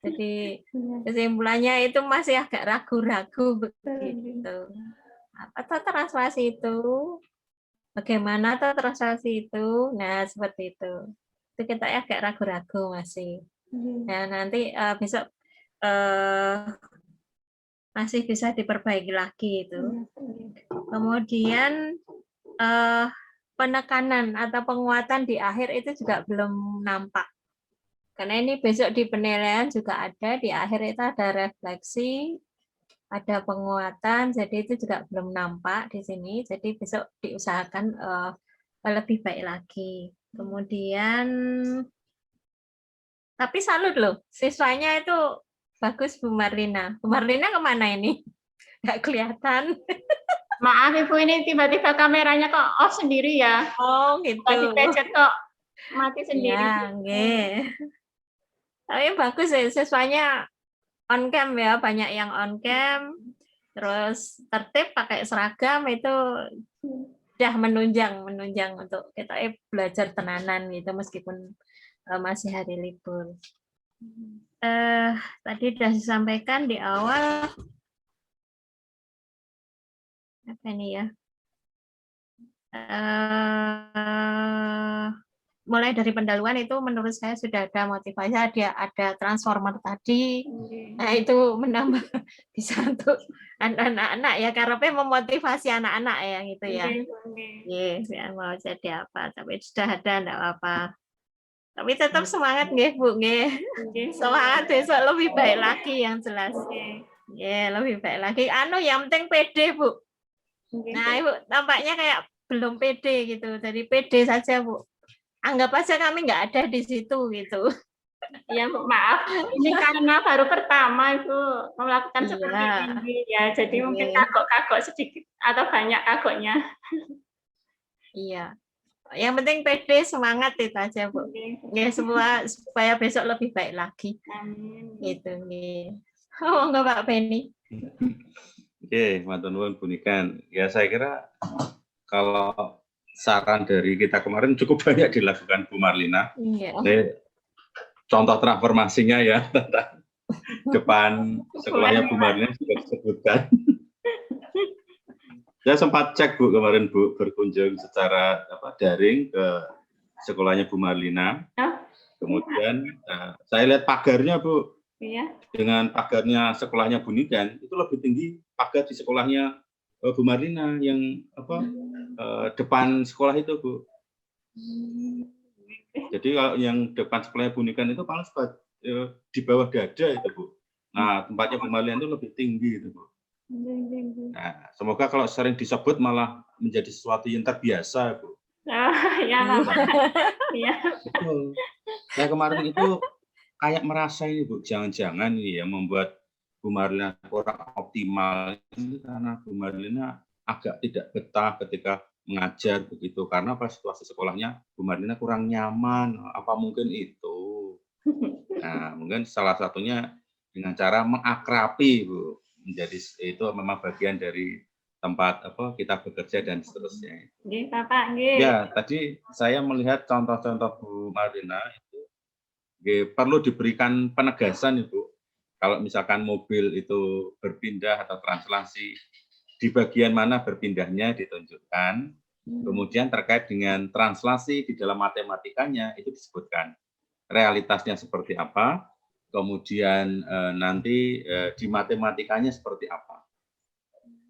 Jadi kesimpulannya itu masih agak ragu-ragu begitu. Apa toh translasi itu? Bagaimana toh translasi itu? Nah, seperti itu. Itu kita agak ragu-ragu masih. Nah, nanti besok masih bisa diperbaiki lagi itu. Kemudian penekanan atau penguatan di akhir itu juga belum nampak. Karena ini besok di penilaian juga ada, di akhir itu ada refleksi, ada penguatan, jadi itu juga belum nampak di sini. Jadi besok diusahakan lebih baik lagi. Kemudian, tapi salut loh, siswanya itu bagus Bu Marlina. Bu Marlina kemana ini? Nggak kelihatan. Maaf Ibu, ini tiba-tiba kameranya kok off sendiri ya. Oh gitu. Tadi gadget kok mati sendiri. Ya, okay. Tapi bagus ya, siswanya on cam ya, banyak yang on cam. Terus tertib pakai seragam itu udah menunjang untuk kita belajar tenanan gitu meskipun masih hari libur. Tadi sudah disampaikan di awal apa ini ya, mulai dari pendahuluan itu menurut saya sudah ada motivasi, ada transformer tadi. Nah itu menambah bisa untuk anak-anak ya, karena memotivasi anak-anak ya gitu ya. Yang mau jadi apa, tapi sudah ada, enggak apa-apa. Tapi tetap semangat nggih Bu nggih. Semangat besok lebih baik lagi yang jelas. Lebih baik lagi. Yang penting pede Bu. Nah Ibu tampaknya kayak belum pede gitu. Jadi pede saja Bu. Anggap aja kami nggak ada di situ gitu. Ya Bu, maaf. Ini karena baru pertama Ibu melakukan seperti ini ya. Jadi mungkin kagok-kagok sedikit atau banyak kagoknya. Iya. Yang penting pede, semangat itu aja Bu. Ya semua supaya besok lebih baik lagi. Amin. Gitu nih. Oh enggak Pak Beni. Oke, matur nuwun Bu Nikan. Ya saya kira kalau saran dari kita kemarin cukup banyak dilakukan Bu Marlina. Iya. Contoh transformasinya ya tentang depan sekolahnya Bu Marlina sudah disebutkan. Saya sempat cek Bu kemarin Bu, berkunjung secara daring ke sekolahnya Bu Marlina. Kemudian saya lihat pagarnya Bu. Iya. Dengan pagarnya sekolahnya Bu Nikan itu lebih tinggi pagar di sekolahnya Bu Marlina yang depan sekolah itu Bu. Jadi kalau yang depan sekolahnya Bu Nikan itu paling di bawah dada itu Bu. Nah tempatnya Bu Marlina itu lebih tinggi itu Bu. Nah semoga kalau sering disebut malah menjadi sesuatu yang terbiasa Bu. Ya. Betul. Saya kemarin itu kayak merasa ini Bu, jangan-jangan ini ya membuat Bu Marlina kurang optimal ini karena Bu Marlina agak tidak betah ketika mengajar begitu karena pas situasi sekolahnya Bu Marlina kurang nyaman, apa mungkin itu? Nah mungkin salah satunya dengan cara mengakrabi Bu, menjadi itu memang bagian dari tempat kita bekerja dan seterusnya. Nggih, Bapak, nggih. Ya, tadi saya melihat contoh-contoh Bu Marlina itu perlu diberikan penegasan Ibu. Kalau misalkan mobil itu berpindah atau translasi, di bagian mana berpindahnya ditunjukkan. Kemudian terkait dengan translasi di dalam matematikanya itu disebutkan realitasnya seperti apa, kemudian nanti di matematikanya seperti apa.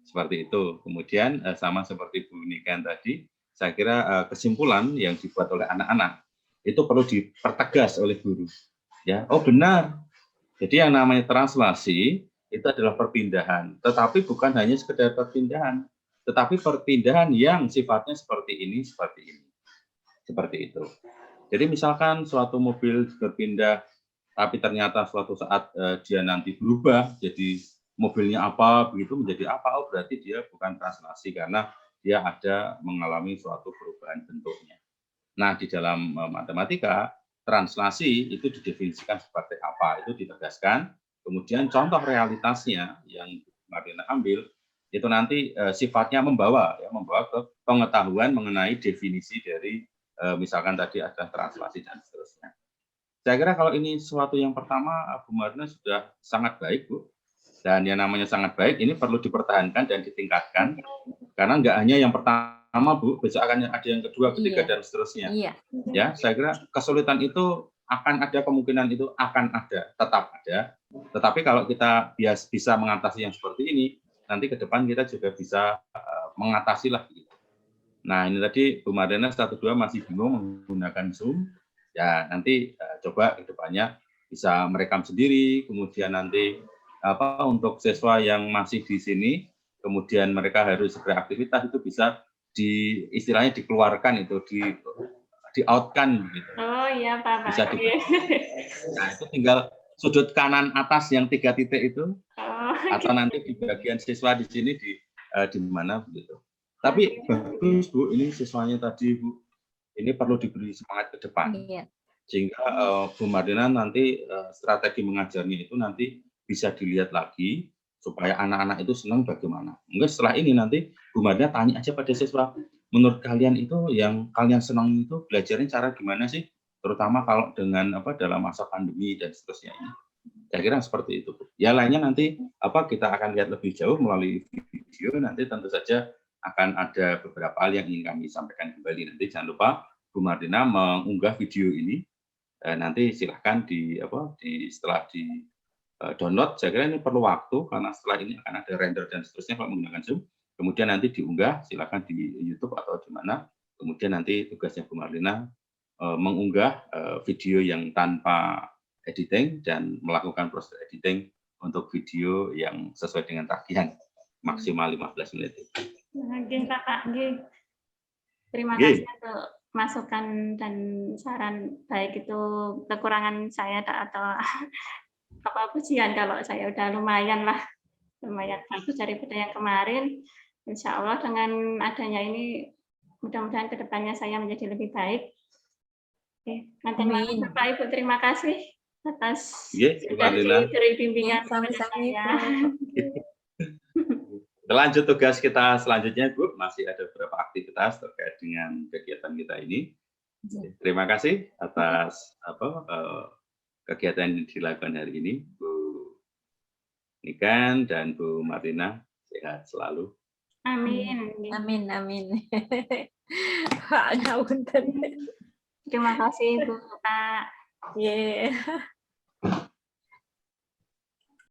Seperti itu. Kemudian sama seperti Bu Niken tadi, saya kira kesimpulan yang dibuat oleh anak-anak itu perlu dipertegas oleh guru. Ya, oh benar. Jadi yang namanya translasi itu adalah perpindahan, tetapi bukan hanya sekedar perpindahan, tetapi perpindahan yang sifatnya seperti ini, seperti itu. Jadi misalkan suatu mobil berpindah, tapi ternyata suatu saat dia nanti berubah, jadi mobilnya apa, begitu menjadi apa, oh berarti dia bukan translasi karena dia ada mengalami suatu perubahan bentuknya. Nah, di dalam matematika, translasi itu didefinisikan seperti apa, itu ditegaskan. Kemudian contoh realitasnya yang Marlina ambil, itu nanti sifatnya membawa ke pengetahuan mengenai definisi dari misalkan tadi ada translasi dan seterusnya. Saya kira kalau ini sesuatu yang pertama, Bu Marlina sudah sangat baik, Bu. Dan yang namanya sangat baik, ini perlu dipertahankan dan ditingkatkan. Karena nggak hanya yang pertama, Bu, besok akan ada yang kedua, ketiga, dan seterusnya. Iya. Ya, saya kira kesulitan itu akan ada, kemungkinan itu akan ada, tetap ada. Tetapi kalau kita bisa mengatasi yang seperti ini, nanti ke depan kita juga bisa mengatasi lah. Nah, ini tadi Bu Marlina 1-2 masih bingung menggunakan Zoom. Ya, nanti coba ke depannya bisa merekam sendiri, kemudian nanti untuk siswa yang masih di sini, kemudian mereka harus beraktivitas, itu bisa istilahnya dikeluarkan, itu di outkan gitu. Oh iya, Pak. Bisa nah, itu tinggal sudut kanan atas yang 3 titik itu, atau nanti di bagian siswa di sini di mana begitu. Tapi bagus Bu, ini siswanya tadi Bu, ini perlu diberi semangat ke depan. Sehingga Bu Marlina nanti strategi mengajarnya itu nanti bisa dilihat lagi supaya anak-anak itu senang bagaimana. Mungkin setelah ini nanti Bu Marlina tanya aja pada siswa, menurut kalian itu yang kalian senang itu belajarnya cara gimana sih? Terutama kalau dengan dalam masa pandemi dan seterusnya ini. Saya kira seperti itu. Ya lainnya nanti kita akan lihat lebih jauh melalui video, nanti tentu saja akan ada beberapa hal yang ingin kami sampaikan kembali. Nanti jangan lupa Bu Marlina mengunggah video ini. Nanti silahkan setelah di download, saya kira ini perlu waktu karena setelah ini akan ada render dan seterusnya kalau menggunakan Zoom. Kemudian nanti diunggah, silakan di YouTube atau di mana. Kemudian nanti tugasnya Bu Marlina mengunggah video yang tanpa editing dan melakukan proses editing untuk video yang sesuai dengan tagihan maksimal 15 menit. Nggih, Bapak, nggih. Terima kasih untuk masukan dan saran, baik itu kekurangan saya atau pujian. Kalau saya udah lumayan bagus daripada yang kemarin. Insya Allah dengan adanya ini mudah-mudahan kedepannya saya menjadi lebih baik. Oke, nanti Bapak Ibu terima kasih atas sudah diberi bimbingan kepada saya. Lanjut tugas kita selanjutnya, Bu. Masih ada beberapa aktivitas terkait dengan kegiatan kita ini. Terima kasih atas kegiatan yang dilakukan hari ini, Bu Niken dan Bu Marlina. Sehat selalu. Amin. Amin, amin. Terima kasih, Bu, Pak. Yeah.